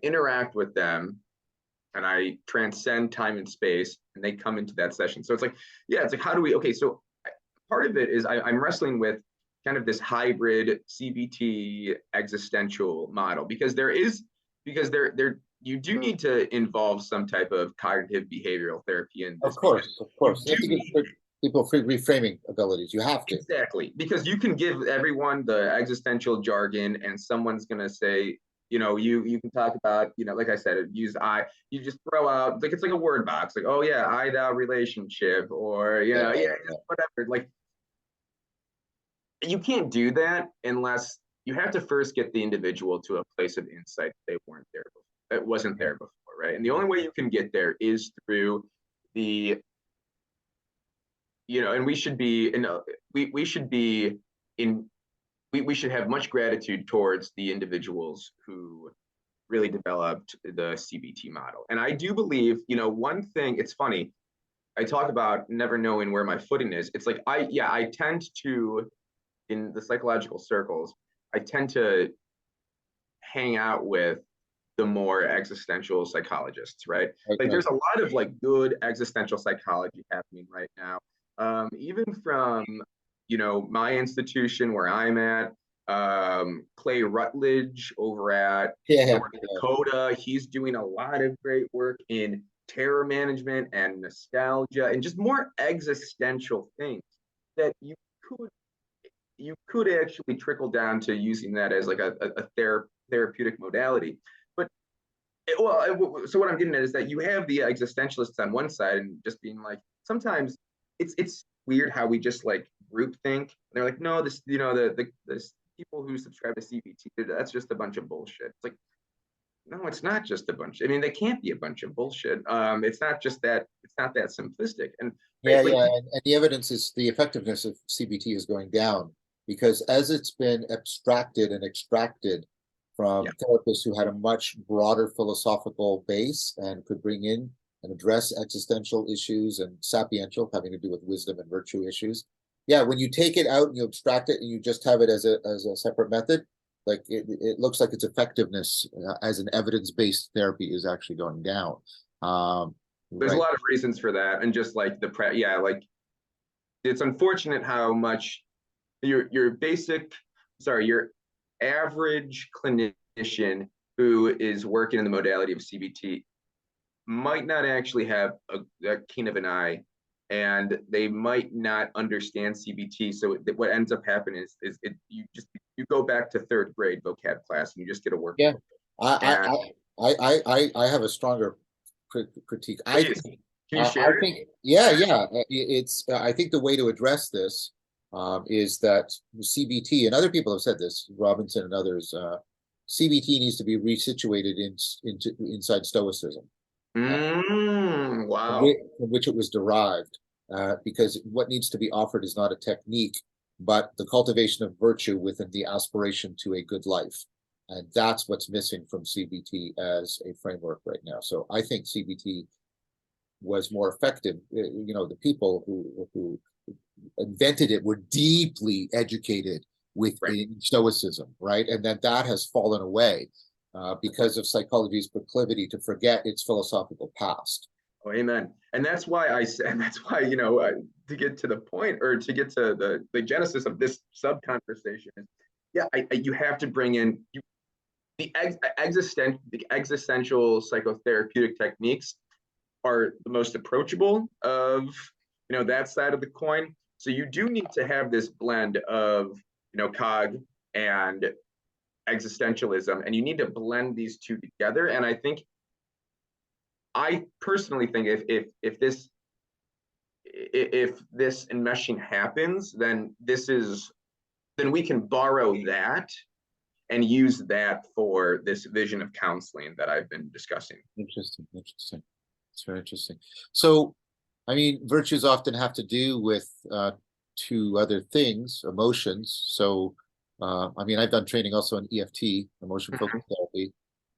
interact with them, and I transcend time and space, and they come into that session. So it's like, yeah, it's like, how do we, okay, so part of it is I'm wrestling with kind of this hybrid CBT existential model, because you do need to involve some type of cognitive behavioral therapy in this, because of you course. You do have to give need. people free reframing abilities. You have to. Exactly, because you can give everyone the existential jargon, and someone's gonna say, you can talk about, like I said, use I. You just throw out, like, it's like a word box, like, oh yeah, I thou relationship, or Yeah, yeah, just whatever. Like, you can't do that unless you have to first get the individual to a place of insight they weren't there before, that wasn't yeah, there before, right? And the only way you can get there is through the and we should be in we should be in we should have much gratitude towards the individuals who really developed the CBT model. And I do believe, one thing, it's funny, I talk about never knowing where my footing is. It's like, I tend to, in the psychological circles, I tend to hang out with the more existential psychologists, right? right, Like, right. there's a lot of like good existential psychology happening right now. Even from, my institution where I'm at, Clay Rutledge over at Yeah, yeah, North yeah. Dakota, he's doing a lot of great work in terror management and nostalgia and just more existential things that could you could actually trickle down to using that as like a therapeutic modality. But so what I'm getting at is that you have the existentialists on one side and just being like, sometimes it's weird how we just like group think. They're like, no, this, the people who subscribe to CBT, that's just a bunch of bullshit. It's like, no, it's not just a bunch. I mean, they can't be a bunch of bullshit. It's not just that. It's not that simplistic. And Yeah, right, like, yeah, and the evidence is the effectiveness of CBT is going down because as it's been abstracted and extracted yeah, from therapists who had a much broader philosophical base and could bring in and address existential issues and sapiential, having to do with wisdom and virtue issues. Yeah, when you take it out and you abstract it and you just have it as a separate method, like it looks like its effectiveness as an evidence-based therapy is actually going down. there's a Right. lot of reasons for that, and just like yeah, like, it's unfortunate how much your basic, sorry, your average clinician who is working in the modality of CBT might not actually have a keen of an eye, and they might not understand CBT. So what ends up happening you go back to third grade vocab class, and you just get a Yeah, workbook. I And I have a stronger critique. please, can you I share it? think yeah, yeah. It's I think the way to address this is that CBT and other people have said this, Robinson and others. CBT needs to be resituated into inside Stoicism, Wow. from which it was derived. Because what needs to be offered is not a technique, but the cultivation of virtue within the aspiration to a good life. And that's what's missing from CBT as a framework right now. So I think CBT was more effective. The people who invented it were deeply educated within Stoicism, right? And that has fallen away because of psychology's proclivity to forget its philosophical past. Oh, amen. And that's why I said, and that's why, to get to the point, or to get to the genesis of this sub conversation is, yeah, you have to bring in the existential psychotherapeutic techniques are the most approachable of, that side of the coin. So you do need to have this blend of, cog and existentialism, and you need to blend these two together. And I personally think if this enmeshing happens, then we can borrow that and use that for this vision of counseling that I've been discussing. Interesting. It's very interesting. So, I mean, virtues often have to do with two other things, emotions. So, I mean, I've done training also in EFT, emotion focused therapy,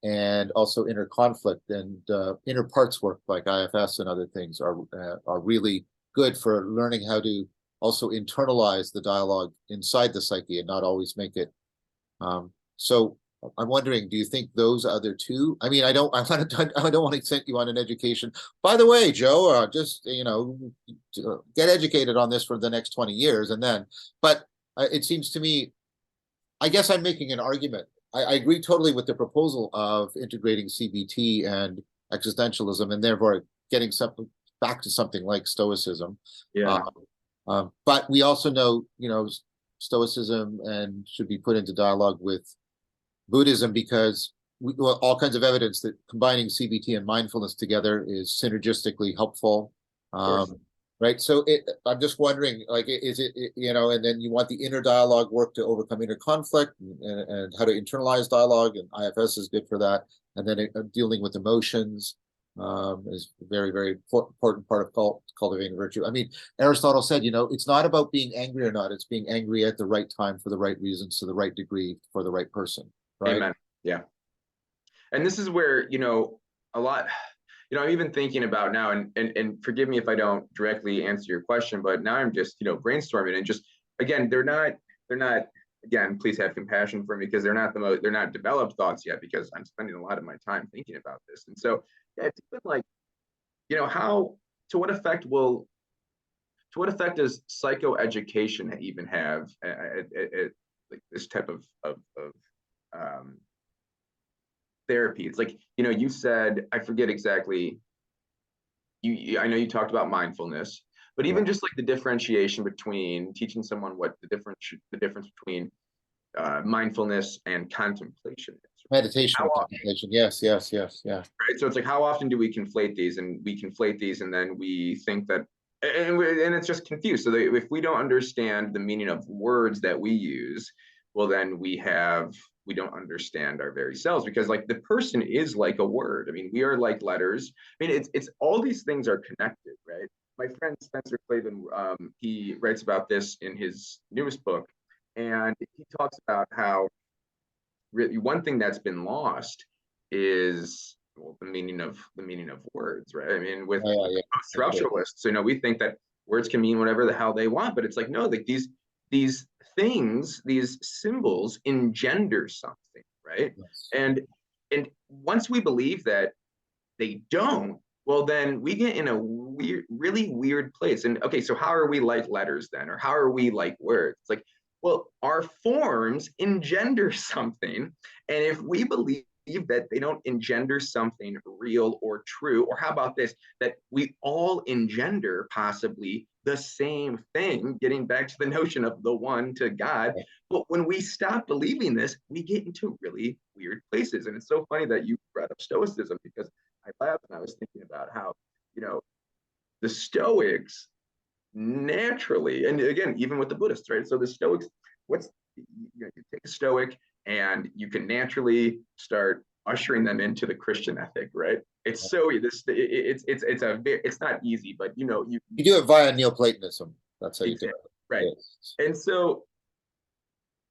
and also inner conflict and inner parts work like IFS and other things are really good for learning how to also internalize the dialogue inside the psyche and not always make it. So I'm wondering, do you think those other two? I mean, I don't want to send you on an education. By the way, Joe, just get educated on this for the next 20 years, and then. But it seems to me, I guess I'm making an argument. I agree totally with the proposal of integrating CBT and existentialism, and therefore getting something back to something like Stoicism. Yeah. But we also know, Stoicism and should be put into dialogue with Buddhism because all kinds of evidence that combining CBT and mindfulness together is synergistically helpful. Right. So I'm just wondering, like, is it, and then you want the inner dialogue work to overcome inner conflict and how to internalize dialogue, and IFS is good for that. And then dealing with emotions is a very, very important part of cultivating virtue. I mean, Aristotle said, it's not about being angry or not. It's being angry at the right time for the right reasons, to the right degree, for the right person. Right? Amen. Yeah. And this is where, a lot, I'm even thinking about now, and forgive me if I don't directly answer your question, but now I'm just, brainstorming and just, again, they're not, again, please have compassion for me because they're not developed thoughts yet because I'm spending a lot of my time thinking about this. And so, yeah, it's even like, to what effect does psychoeducation even have like this type of therapy? It's like, you said, I forget exactly, I know you talked about mindfulness, but even just like the differentiation between teaching someone what the difference between mindfulness and contemplation is. Meditation and contemplation. Yes. Yeah. Right. So it's like, how often do we conflate these? And then we think that, and it's just confused. So if we don't understand the meaning of words that we use, well, then we don't understand our very selves, because like the person is like a word. I mean, we are like letters. I mean, it's all these things are connected, right? My friend Spencer Clavin, he writes about this in his newest book, and he talks about how really one thing that's been lost is, well, the meaning of words, right? I mean, with structuralists, we think that words can mean whatever the hell they want, but it's like, no, like these things, these symbols engender something, right? Yes. And once we believe that they don't, well, then we get in a really weird place. And okay, so how are we like letters then? Or how are we like words? It's like, well, our forms engender something. And if we believe that they don't engender something real or true, or how about this, that we all engender possibly the same thing, getting back to the notion of the one to God. But when we stop believing this, we get into really weird places. And it's so funny that you brought up Stoicism, because I laughed and I was thinking about how, the Stoics naturally, and again, even with the Buddhists, right? So the Stoics, you take a Stoic and you can naturally start ushering them into the Christian ethic, right? It's so it's not easy, but you do it via Neoplatonism. That's how you do it, right? Yes. And so,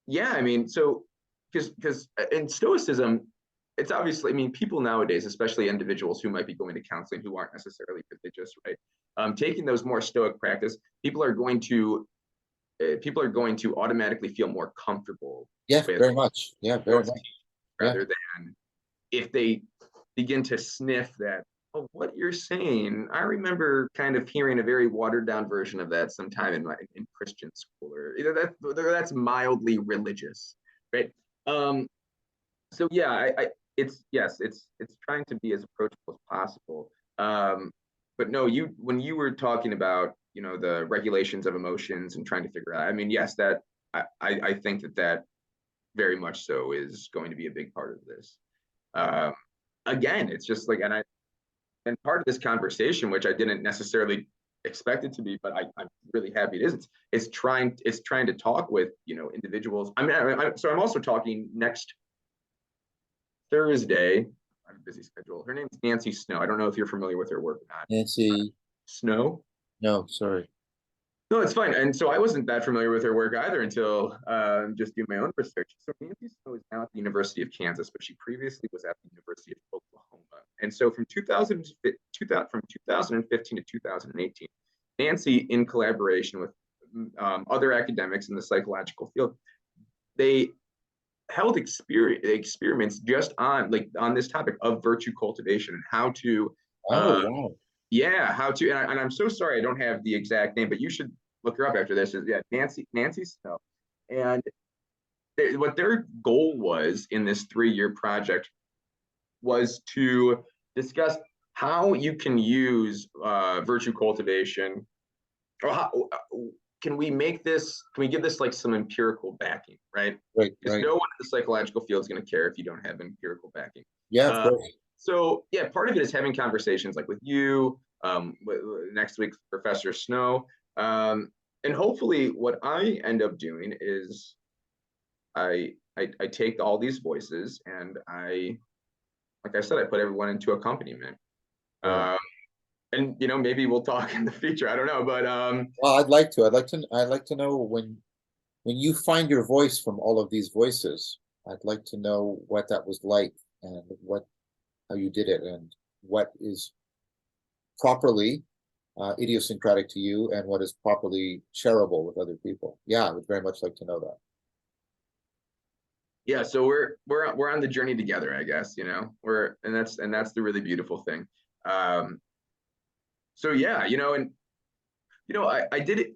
yeah, I mean, so because in Stoicism, it's obviously, I mean, people nowadays, especially individuals who might be going to counseling who aren't necessarily religious, right? Taking those more Stoic practice, people are going to automatically feel more comfortable Yeah, with very much. Yeah, very Stoics much. Yeah. rather than if they begin to sniff that, oh, what you're saying, I remember kind of hearing a very watered down version of that sometime in Christian school, or either that's mildly religious, right? Um, so yeah, it's yes, it's trying to be as approachable as possible. But no, when you were talking about, the regulations of emotions and trying to figure out, I mean, yes, that I think that very much so is going to be a big part of this. Um, Again, it's just like, and part of this conversation, which I didn't necessarily expect it to be, but I'm really happy it is. It's trying to talk with individuals. I mean, so I'm also talking next Thursday. I have a busy schedule. Her name's Nancy Snow. I don't know if you're familiar with her work or not. Nancy, Snow? no, sorry. No, it's fine. And so I wasn't that familiar with her work either until just doing my own research. So Nancy Snow is now at the University of Kansas, but she previously was at the University of Oklahoma. And so from 2015 to 2018, Nancy, in collaboration with other academics in the psychological field, they held experiments just on this topic of virtue cultivation and how to Oh, uh, wow. yeah, how to, and I'm so sorry I don't have the exact name, but you should look her up after this. Is, yeah, Nancy Snow, and what their goal was in this 3-year project was to discuss how you can use virtue cultivation, or how can we make this? Can we give this like some empirical backing, right? Right, Because right. no one in the psychological field is going to care if you don't have empirical backing. Yeah, of Uh, course. so yeah, part of it is having conversations like with you, next week's Professor Snow, and hopefully what I end up doing is I take all these voices and like I said, I put everyone into accompaniment. Yeah. Um, and maybe we'll talk in the future. I don't know, but Well, I'd like to. I'd like to know when you find your voice from all of these voices. I'd like to know what that was like and how you did it and what is properly idiosyncratic to you and what is properly shareable with other people. Yeah, I would very much like to know that. yeah, so we're on the journey together, I guess. We're and that's the really beautiful thing. Um, so yeah, and I did it.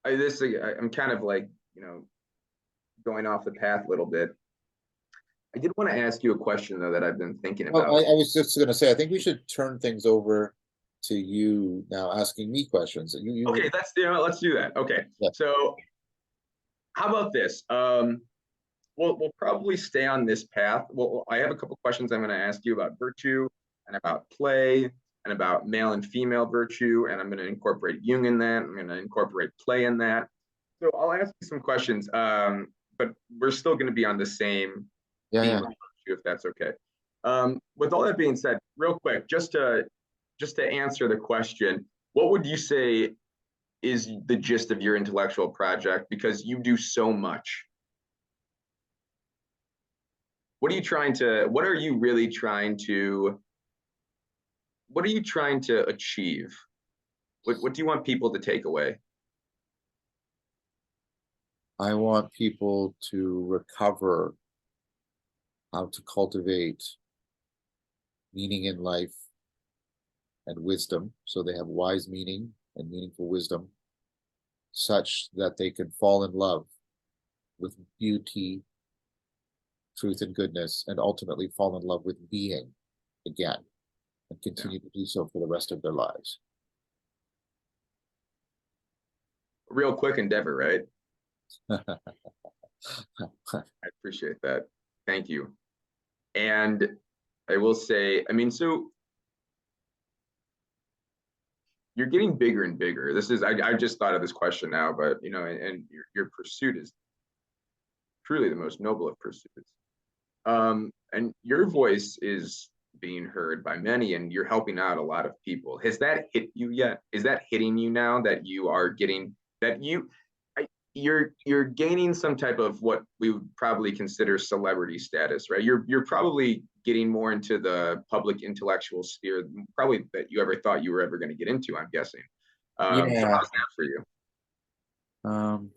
I'm kind of like going off the path a little bit. I did want to ask you a question though that I've been thinking Well, about. I was just going to say, I think we should turn things over to you now, asking me questions. Okay, let's do that. Okay, Yeah. so how about this? We'll probably stay on this path. Well, I have a couple questions I'm going to ask you about virtue and about play and about male and female virtue, and I'm going to incorporate Jung in that. I'm going to incorporate play in that. So I'll ask you some questions, but we're still going to be on the same Yeah, theme yeah. of virtue, if that's okay. With all that being said, real quick, just to answer the question, what would you say is the gist of your intellectual project? Because you do so much. What are you really what are you trying to achieve? What do you want people to take away? I want people to recover how to cultivate meaning in life and wisdom, so they have wise meaning and meaningful wisdom, such that they can fall in love with beauty, truth, and goodness, and ultimately fall in love with being again and Yeah. continue to do so for the rest of their lives. Real quick endeavor, right? I appreciate that. Thank you. And I will say, I mean, so you're getting bigger and bigger. I just thought of this question now, but and your pursuit is truly the most noble of pursuits. And your voice is being heard by many, and you're helping out a lot of people. Has that hit you yet? Is that hitting you now that you are getting that you? you're gaining some type of what we would probably consider celebrity status, right? You're probably getting more into the public intellectual sphere, probably that you ever thought you were ever going to get into, I'm guessing. So Yeah. how's that for you? Um,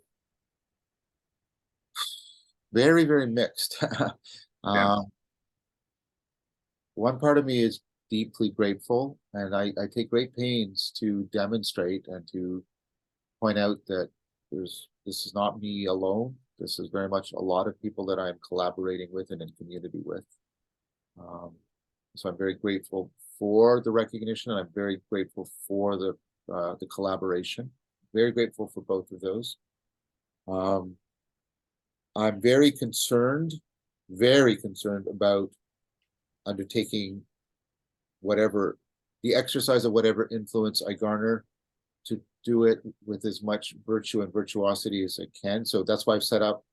very, very mixed. Yeah. Um, one part of me is deeply grateful, and I take great pains to demonstrate and to point out that this is not me alone. This is very much a lot of people that I'm collaborating with and in community with. Um, so I'm very grateful for the recognition, and I'm very grateful for the collaboration. Very grateful for both of those. I'm very concerned about undertaking whatever the exercise of whatever influence I garner, to do it with as much virtue and virtuosity as I can. So that's why I've set up.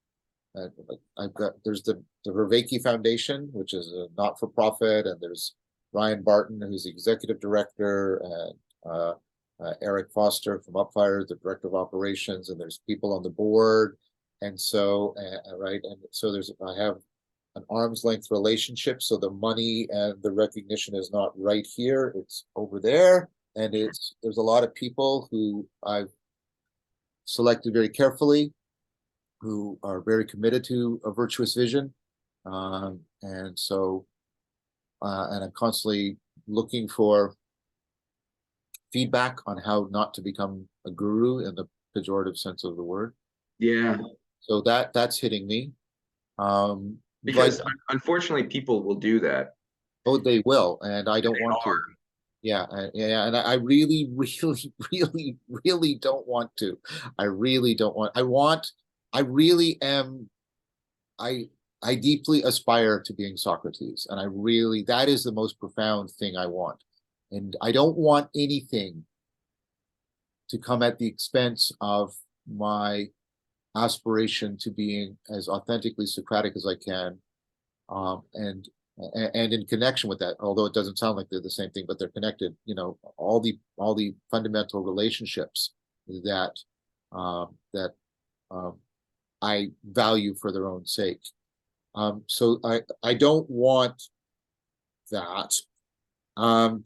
There's the Vervaeke Foundation, which is a not-for-profit, and there's Ryan Barton, who's the executive director, and Eric Foster from Upfire, the director of operations, and there's people on the board, and so right, and so I have an arm's length relationship, so the money and the recognition is not right here, it's over there, and there's a lot of people who I've selected very carefully, who are very committed to a virtuous vision, and so and I'm constantly looking for feedback on how not to become a guru in the pejorative sense of the word. Yeah. So that's hitting me. But Because unfortunately, people will do that. oh, they will, and I don't They want to. are. Yeah, yeah, and I really, really, really, really don't want to. I really don't want. I really am. I I deeply aspire to being Socrates, and that is the most profound thing I want. And I don't want anything to come at the expense of my aspiration to being as authentically Socratic as I can, and in connection with that, although it doesn't sound like they're the same thing, but they're connected. All the fundamental relationships that that I value for their own sake. So I don't want that. I'm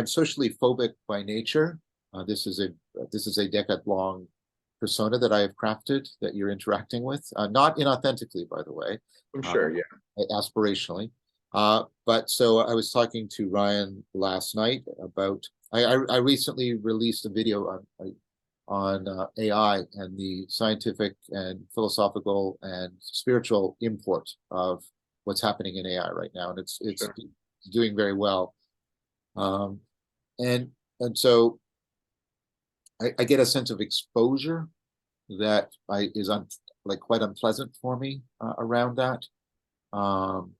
socially phobic by nature. This is a decade-long persona that I have crafted that you're interacting with, not inauthentically, by the way, I'm uh, sure. Yeah. aspirationally. But so I was talking to Ryan last night about. I recently released a video on AI and the scientific and philosophical and spiritual import of what's happening in AI right now, and it's Sure. doing very well. Um, and and so I get a sense of exposure that is like quite unpleasant for me around that. Um,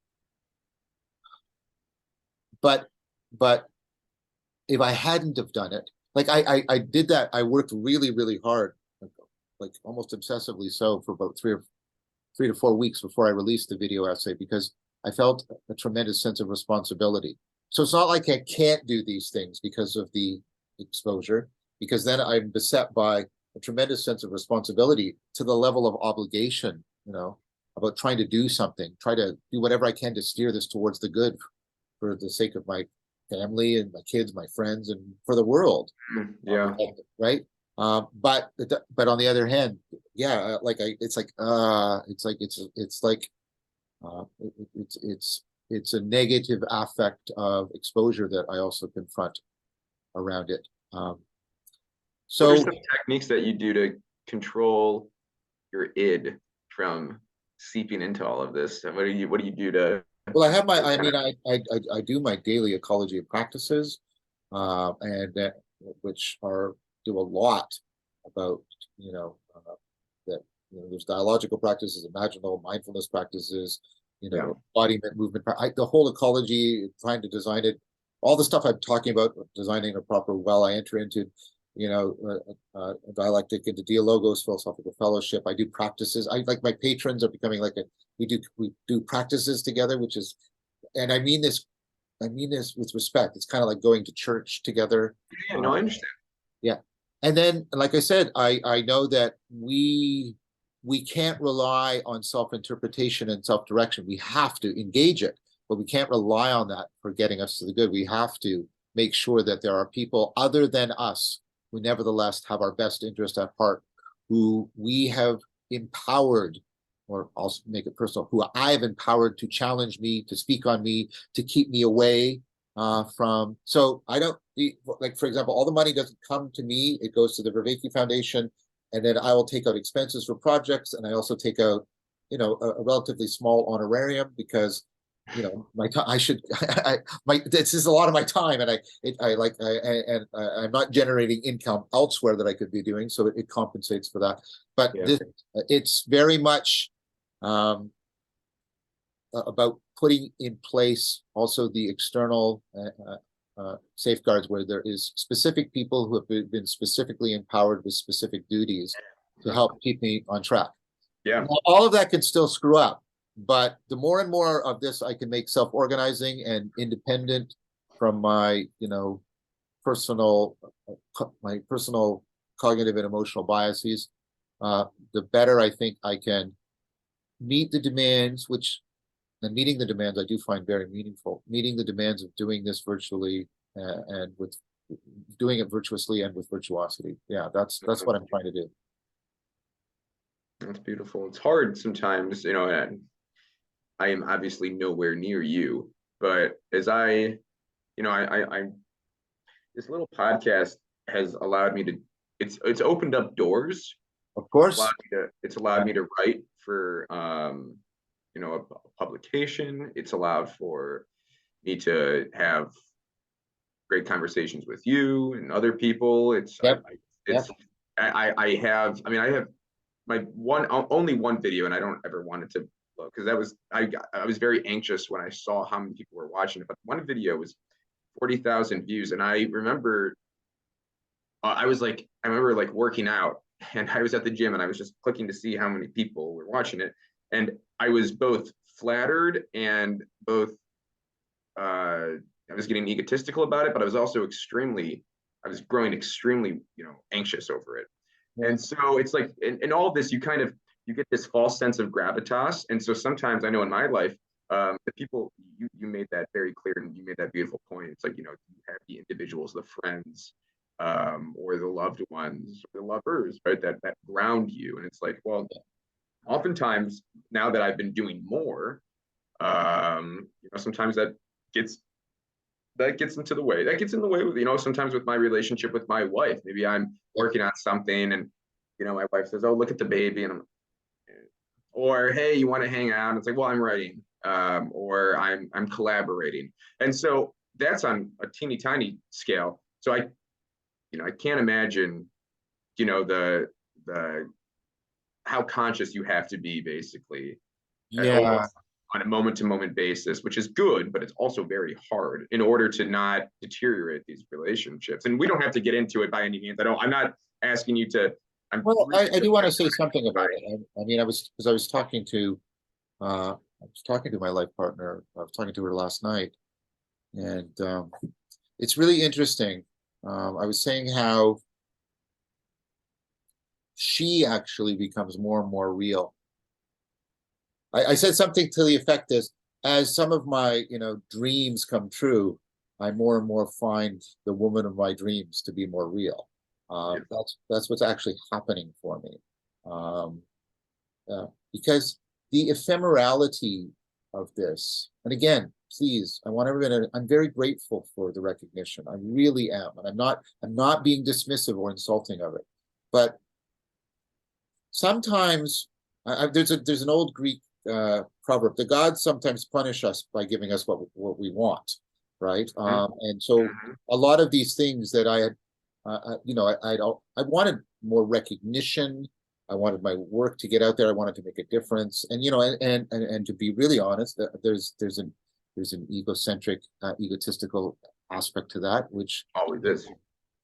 but but if I hadn't have done it, like I did that, I worked really, really hard, like almost obsessively so, for about 3 to 4 weeks before I released the video essay, because I felt a tremendous sense of responsibility. So it's not like I can't do these things because of the exposure, because then I'm beset by a tremendous sense of responsibility to the level of obligation, about trying to do something, try to do whatever I can to steer this towards the good for the sake of my family and my kids, my friends, and for the world. Yeah. Right. But on the other hand, yeah, it's a negative affect of exposure that I also confront around it. What are So some techniques that you do to control your id from seeping into all of this? And what do you do to well, I do my daily ecology of practices, and that which do a lot about that there's dialogical practices, imaginal mindfulness practices, yeah. embodiment, movement, the whole ecology, trying to design it, all the stuff I'm talking about, designing a proper well. I enter into dialectic, into dialogos, philosophical fellowship. I do practices. I like my patrons are becoming like we do practices together, which is, and I mean this with respect. It's kind of like going to church together. Yeah, no, I understand. Yeah. And then, like I said, I know that we can't rely on self-interpretation and self-direction. We have to engage it, but we can't rely on that for getting us to the good. We have to make sure that there are people other than us who nevertheless have our best interest at heart, who we have empowered, or I'll make it personal, who I have empowered to challenge me, to speak on me, to keep me away from. So I don't, like, for example, all the money doesn't come to me. It goes to the Vervaeke Foundation, and then I will take out expenses for projects, and I also take out, a relatively small honorarium, because my time, I should this is a lot of my time, and I'm not generating income elsewhere that I could be doing, so it compensates for that. But Yeah. It's very much about putting in place also the external safeguards, where there is specific people who have been specifically empowered with specific duties to help keep me on track. Yeah. Now, all of that can still screw up, but the more and more of this I can make self-organizing and independent from personal, my personal cognitive and emotional biases, the better I think I can meet the demands, and meeting the demands I do find very meaningful. Meeting the demands of doing this virtually and with doing it virtuously and with virtuosity. Yeah, that's what I'm trying to do. That's beautiful. It's hard sometimes, and I am obviously nowhere near you, but as I this little podcast has allowed me to, it's opened up doors. Of course. It's allowed me to write for, a publication. It's allowed for me to have great conversations with you and other people. Yep. I have my only one video, and I don't ever want it to look, because I was very anxious when I saw how many people were watching it. But one video was 40,000 views, and I remember I remember like working out, and I was at the gym, and I was just clicking to see how many people were watching it, and I was both flattered and both I was getting egotistical about it, but I was also I was growing extremely, anxious over it. Yeah. And so it's like in all of this, you get this false sense of gravitas. And so sometimes I know in my life, the people, you made that very clear, and you made that beautiful point. It's like, you have the individuals, the friends, or the loved ones, or the lovers, right? That ground you. And it's like, well, oftentimes now that I've been doing more, sometimes gets that gets into the way. That gets in the way with, sometimes with my relationship with my wife. Maybe I'm working on something, and my wife says, "Oh, look at the baby," and or "Hey, you want to hang out?" And it's like, "Well, I'm writing, or I'm collaborating," and so that's on a teeny tiny scale. So I can't imagine, the how conscious you have to be, basically, Yeah. almost on a moment to moment basis, which is good, but it's also very hard in order to not deteriorate these relationships. And we don't have to get into it by any means. I'm not asking you to. Well, I do want to say something about it. I mean, I was talking to my life partner. I was talking to her last night, and it's really interesting. I was saying how she actually becomes more and more real. I said something to the effect as some of my dreams come true, I more and more find the woman of my dreams to be more real. That's what's actually happening for me, because the ephemerality of this. And again, please, I want everyone to, I'm very grateful for the recognition. I really am, and I'm not being dismissive or insulting of it, but sometimes there's an old Greek proverb: the gods sometimes punish us by giving us what we want, right? And so a lot of these things that I had, I wanted more recognition. I wanted my work to get out there. I wanted to make a difference, and and to be really honest, there's an egocentric, egotistical aspect to that, which always is.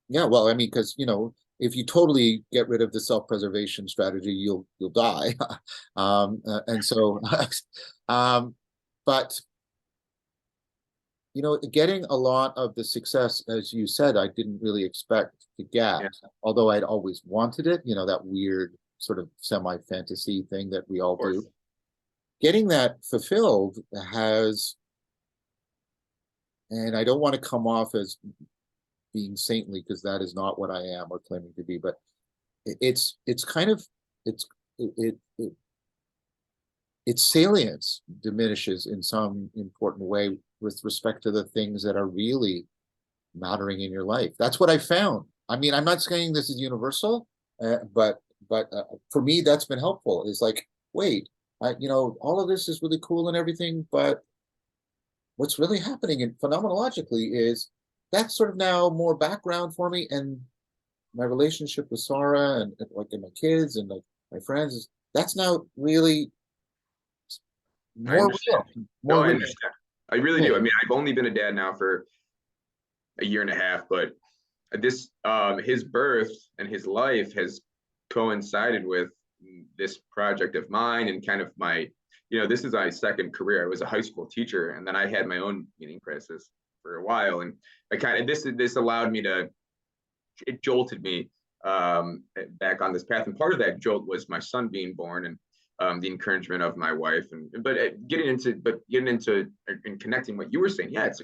Yeah, well, I mean, because if you totally get rid of the self-preservation strategy, you'll die. And so, but getting a lot of the success, as you said, I didn't really expect to get, Yeah, although I'd always wanted it, that weird sort of semi-fantasy thing that we all of do. course. Getting that fulfilled has, and I don't want to come off as being saintly because that is not what I am or claiming to be, but it's kind of it's it its salience diminishes in some important way with respect to the things that are really mattering in your life. That's what I found. I mean, I'm not saying this is universal, but for me, that's been helpful. Is like, wait, all of this is really cool and everything, but what's really happening in phenomenologically is that's sort of now more background for me, and my relationship with Sarah and like and my kids and like my friends, that's now really I more understand. real, No, more I real. understand. I really do. I mean, I've only been a dad now for a year and a half, but this his birth and his life has coincided with this project of mine and kind of my, this is my second career. I was a high school teacher, and then I had my own meaning crisis for a while, and I kind of this allowed me to, it jolted me back on this path. And part of that jolt was my son being born, and the encouragement of my wife. And getting into and connecting what you were saying. Yeah, it's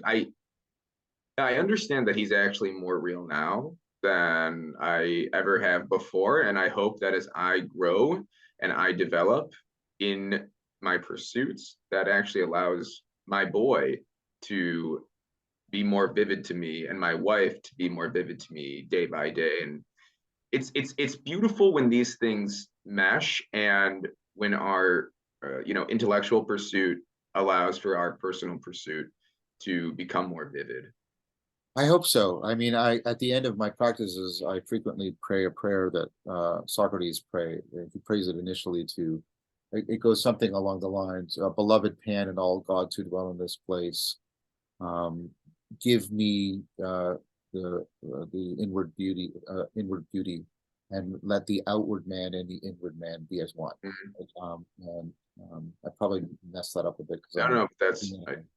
I understand that he's actually more real now than I ever have before. And I hope that as I grow and I develop in my pursuits, that actually allows my boy to be more vivid to me and my wife to be more vivid to me day by day. And it's beautiful when these things mesh, and when our intellectual pursuit allows for our personal pursuit to become more vivid. I hope so. I mean, I at the end of my practices, I frequently pray a prayer that Socrates prayed. He prays it initially to. It goes something along the lines, "Beloved Pan and all gods who dwell in this place, um, give me the inward beauty, and let the outward man and the inward man be as one." Mhm. And I probably messed that up a bit because I I'm don't not. know if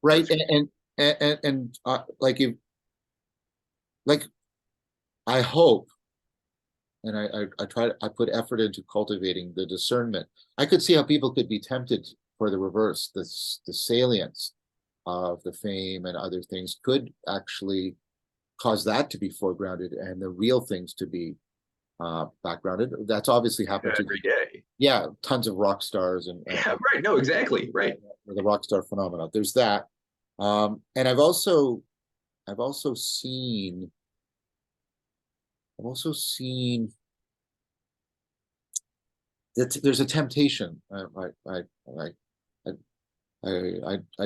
Right, that's and like if like I hope, and I try I put effort into cultivating the discernment. I could see how people could be tempted for the reverse. The salience of the fame and other things could actually cause that to be foregrounded and the real things to be backgrounded. That's obviously happened to, every day. yeah, tons of rock stars Yeah, right. No, exactly. Right. the rock star phenomenon. There's that, and I've also seen I've also seen that there's a temptation. I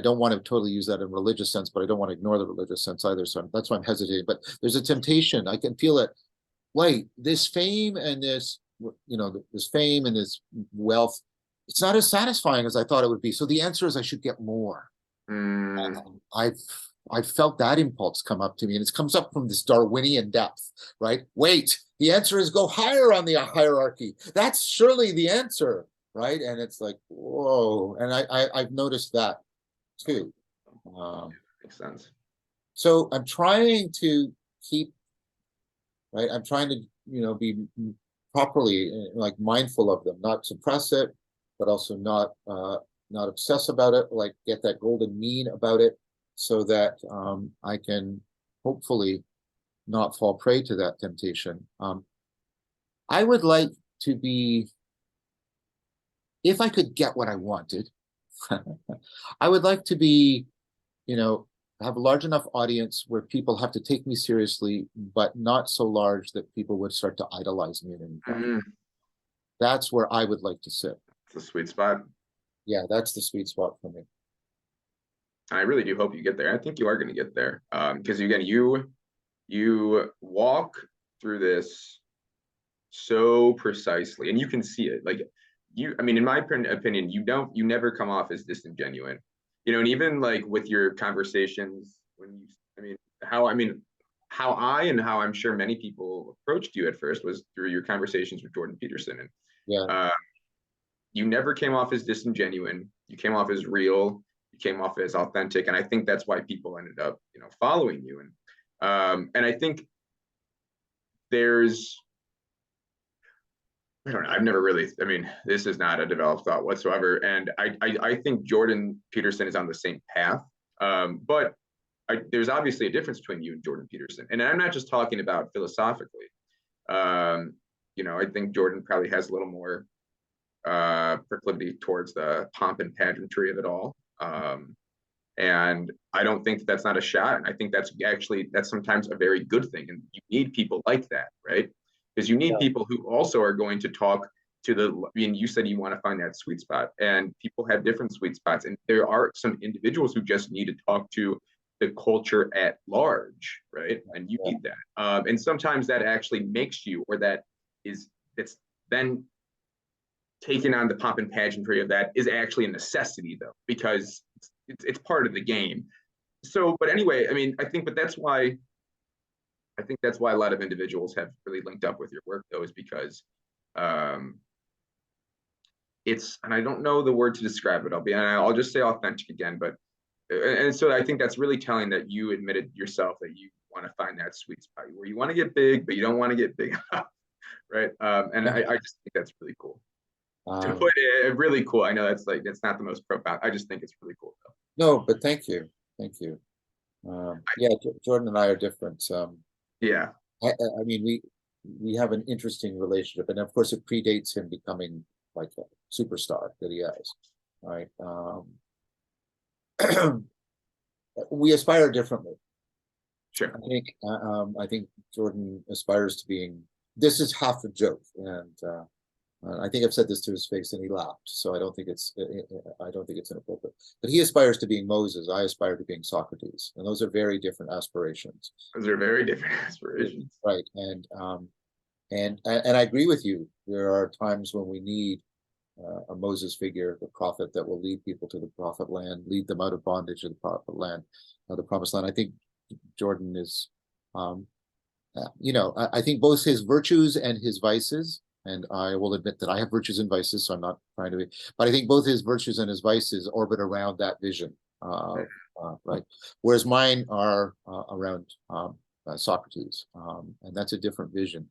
don't want to totally use that in religious sense, but I don't want to ignore the religious sense either. So that's why I'm hesitating. But there's a temptation. I can feel it. Wait, this fame and this fame and this wealth, it's not as satisfying as I thought it would be. So the answer is I should get more. Mm, I've I've felt that impulse come up to me, and it comes up from this Darwinian depth, right? Wait, the answer is go higher on the hierarchy. That's surely the answer, right? And it's like, whoa. And I've noticed that too. Um, makes sense. so I'm trying to keep, right. I'm trying to, be properly like mindful of them, not suppress it, but also not obsess about it, like get that golden mean about it, so that I can hopefully not fall prey to that temptation. I would like to be, if I could get what I wanted, I would like to be, you know, have a large enough audience where people have to take me seriously, but not so large that people would start to idolize me at any point. Mm, That's where I would like to sit. it's a sweet spot. Yeah, that's the sweet spot for me. I really do hope you get there. I think you are going to get there. Because again, you walk through this so precisely, and you can see it. Like I mean, in my opinion, you never come off as disingenuine. And even like with your conversations when you, I mean, how I and how I'm sure many people approached you at first was through your conversations with Jordan Peterson, and Yeah. uh, you never came off as disingenuine. You came off as real. came off as authentic, and I think that's why people ended up, following you. And I think there's, I don't know, I've never really, I mean, this is not a developed thought whatsoever, and I think Jordan Peterson is on the same path, but there's obviously a difference between you and Jordan Peterson, and I'm not just talking about philosophically. I think Jordan probably has a little more proclivity towards the pomp and pageantry of it all. And I don't think that's not a shot. And I think that's sometimes a very good thing. And you need people like that, right? Because you need people who also are going to talk to you said you want to find that sweet spot, and people have different sweet spots. And there are some individuals who just need to talk to the culture at large, right? And you need that. And sometimes that actually makes you, or it's then taking on the pomp and pageantry of that is actually a necessity, though, because it's part of the game. So, but anyway, I mean, but that's why a lot of individuals have really linked up with your work, though, is because and I don't know the word to describe it. I'll just say authentic again, but and so I think that's really telling that you admitted yourself that you want to find that sweet spot where you want to get big, but you don't want to get big enough, right? And I just think that's really cool. To put it really cool. I know it's not the most profound. I just think it's really cool, though. No, but thank you. Yeah, Jordan and I are different. Yeah. I mean, we have an interesting relationship, and of course, it predates him becoming like a superstar that he has, right? We aspire differently. Sure. I think Jordan aspires to being. This is half a joke, and I think I've said this to his face, and he laughed. So I don't think it's inappropriate. But he aspires to being Moses. I aspire to being Socrates, and those are very different aspirations. Those are very different aspirations, right? And I agree with you. There are times when we need a Moses figure, the prophet that will lead people to the prophet land, lead them out of bondage to the prophet land, the promised land. I think Jordan is, I think both his virtues and his vices. And I will admit that I have virtues and vices, so I'm not trying to be, but I think both his virtues and his vices orbit around that vision, right? Whereas mine are around Socrates, and that's a different vision.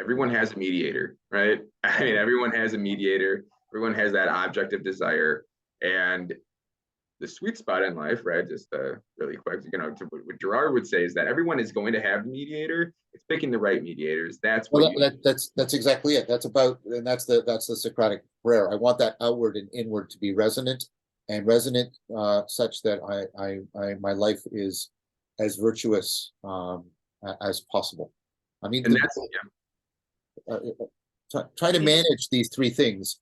Everyone has a mediator, right? I mean, everyone has a mediator. Everyone has that object of desire, and the sweet spot in life, right? Just really quick, what Gerard would say is that everyone is going to have a mediator. It's picking the right mediators. That's that's exactly it. That's the Socratic prayer. I want that outward and inward to be resonant, such that my life is as virtuous as possible. I mean, trying to manage these three things: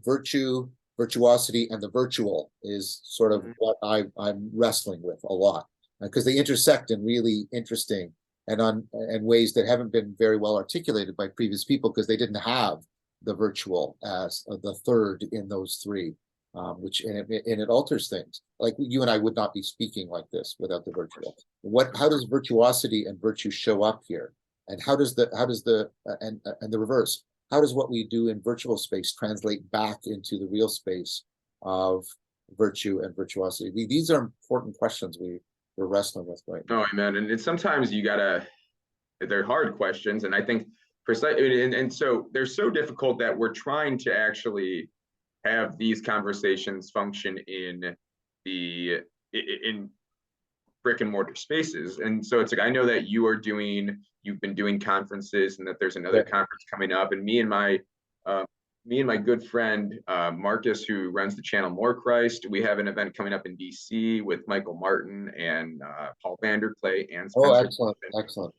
virtue, virtuosity, and the virtual is sort of what I'm wrestling with a lot, because they intersect in really interesting and ways that haven't been very well articulated by previous people, because they didn't have the virtual as the third in those three, it alters things. Like you and I would not be speaking like this without the virtual. How does virtuosity and virtue show up here, and how does the reverse? How does what we do in virtual space translate back into the real space of virtue and virtuosity? These are important questions we're wrestling with right now. Oh, amen. And sometimes they're hard questions. And I think and so they're so difficult that we're trying to actually have these conversations function in brick and mortar spaces. And so it's like, I know that you've been doing conferences, and that there's another conference coming up, and me and my good friend, Marcus, who runs the channel More Christ, we have an event coming up in DC with Michael Martin and Paul Vanderklay and Spencer. Excellent.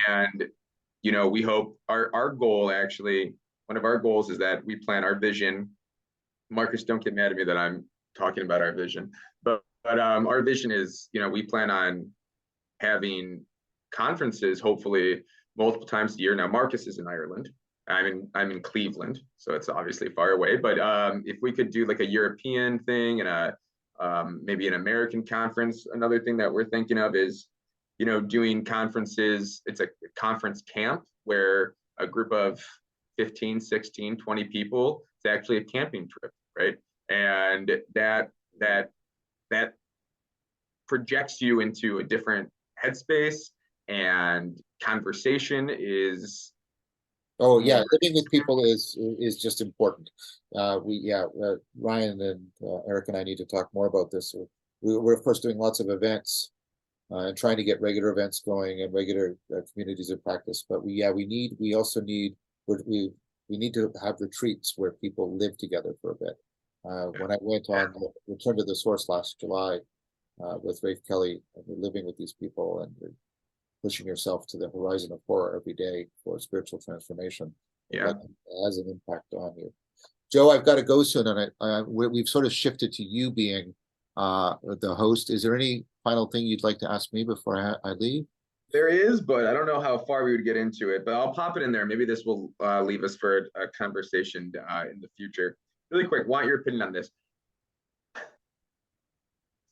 And, we hope our goal, actually, one of our goals is that we plan our vision. Marcus, don't get mad at me that I'm talking about our vision, but our vision is, we plan on having conferences, hopefully multiple times a year. Now, Marcus is in Ireland. I'm in Cleveland, so it's obviously far away. But if we could do like a European thing and maybe an American conference, another thing that we're thinking of is, doing conferences. It's a conference camp where a group of 15, 16, 20 people, it's actually a camping trip, right? And that that that projects you into a different headspace, and conversation is Oh yeah, more. living with people is just important. Ryan and Eric and I need to talk more about this. We're of course doing lots of events and trying to get regular events going and regular communities of practice. But we also need we need to have retreats where people live together for a bit. When I went on Return to the Source last July with Rafe Kelly, and we're living with these people and we're pushing yourself to the horizon of horror every day for spiritual transformation. Yeah. That has an impact on you. Joe, I've got to go soon, and we've sort of shifted to you being the host. Is there any final thing you'd like to ask me before I leave? There is, but I don't know how far we would get into it, but I'll pop it in there. Maybe this will leave us for a conversation in the future. Really quick, want your opinion on this.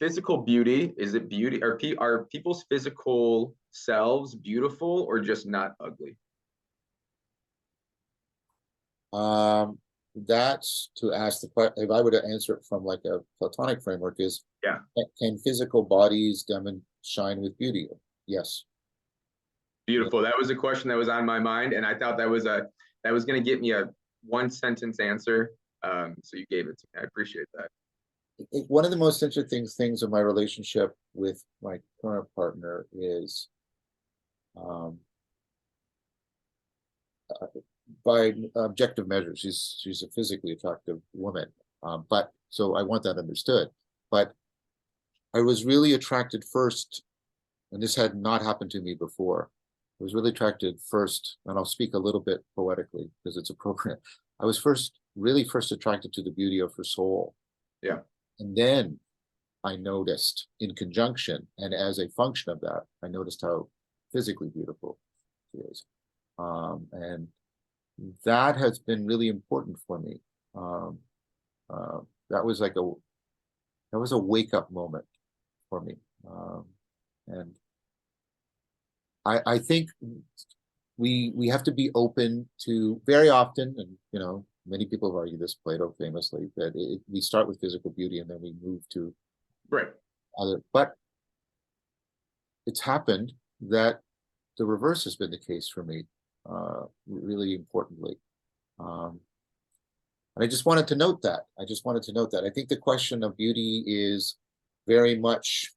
Physical beauty, is it beauty? Are people's physical selves beautiful or just not ugly? That's to ask the question. If I were to answer it from like a Platonic framework, is Yeah. Can physical bodies shine with beauty? Yes. Beautiful. That was a question that was on my mind, and I thought that was going to get me a one sentence answer. So you gave it to me. I appreciate that. One of the most interesting things of my relationship with my current partner is by objective measures, she's a physically attractive woman. But so I want that understood. But I was really attracted first, and this had not happened to me before. I was really attracted first, and I'll speak a little bit poetically because it's appropriate. I was really first attracted to the beauty of her soul. Yeah. And then I noticed in conjunction and as a function of that, I noticed how physically beautiful she is. And that has been really important for me. That was like a wake up moment for me. And I think we have to be open to very often, and many people have argued this, Plato famously, that we start with physical beauty and then we move to Right. other. But it's happened that the reverse has been the case for me, really importantly. And I just wanted to note that. I think the question of beauty is very much.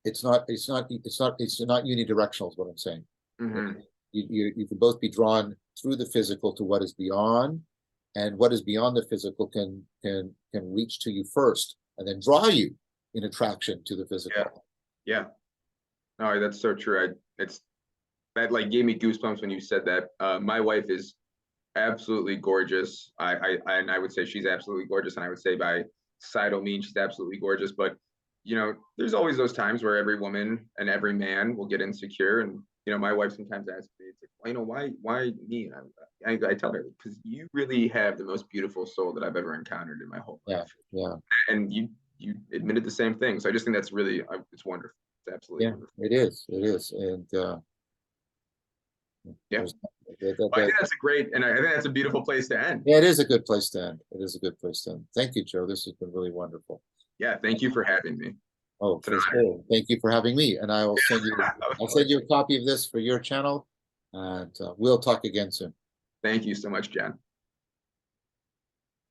It's not unidirectional, is what I'm saying. Mm-hmm. You can both be drawn through the physical to what is beyond, and what is beyond the physical can reach to you first and then draw you in attraction to the physical. Yeah. No, that's so true. That like gave me goosebumps when you said that. My wife is absolutely gorgeous. I would say she's absolutely gorgeous, and I would say by societal means she's absolutely gorgeous. But there's always those times where every woman and every man will get insecure, and my wife sometimes asks me, it's like, why me? And I tell her, because you really have the most beautiful soul that I've ever encountered in my whole life. Yeah. And you admitted the same thing, so I just think that's really it's wonderful. It's absolutely wonderful. It is, and yeah. I think that's I think that's a beautiful place to end. Yeah, it is a good place to end. Thank you, Joe. This has been really wonderful. Yeah, thank you for having me. Oh, thank you for having me. And I will send you a copy of this for your channel, and we'll talk again soon. Thank you so much, John.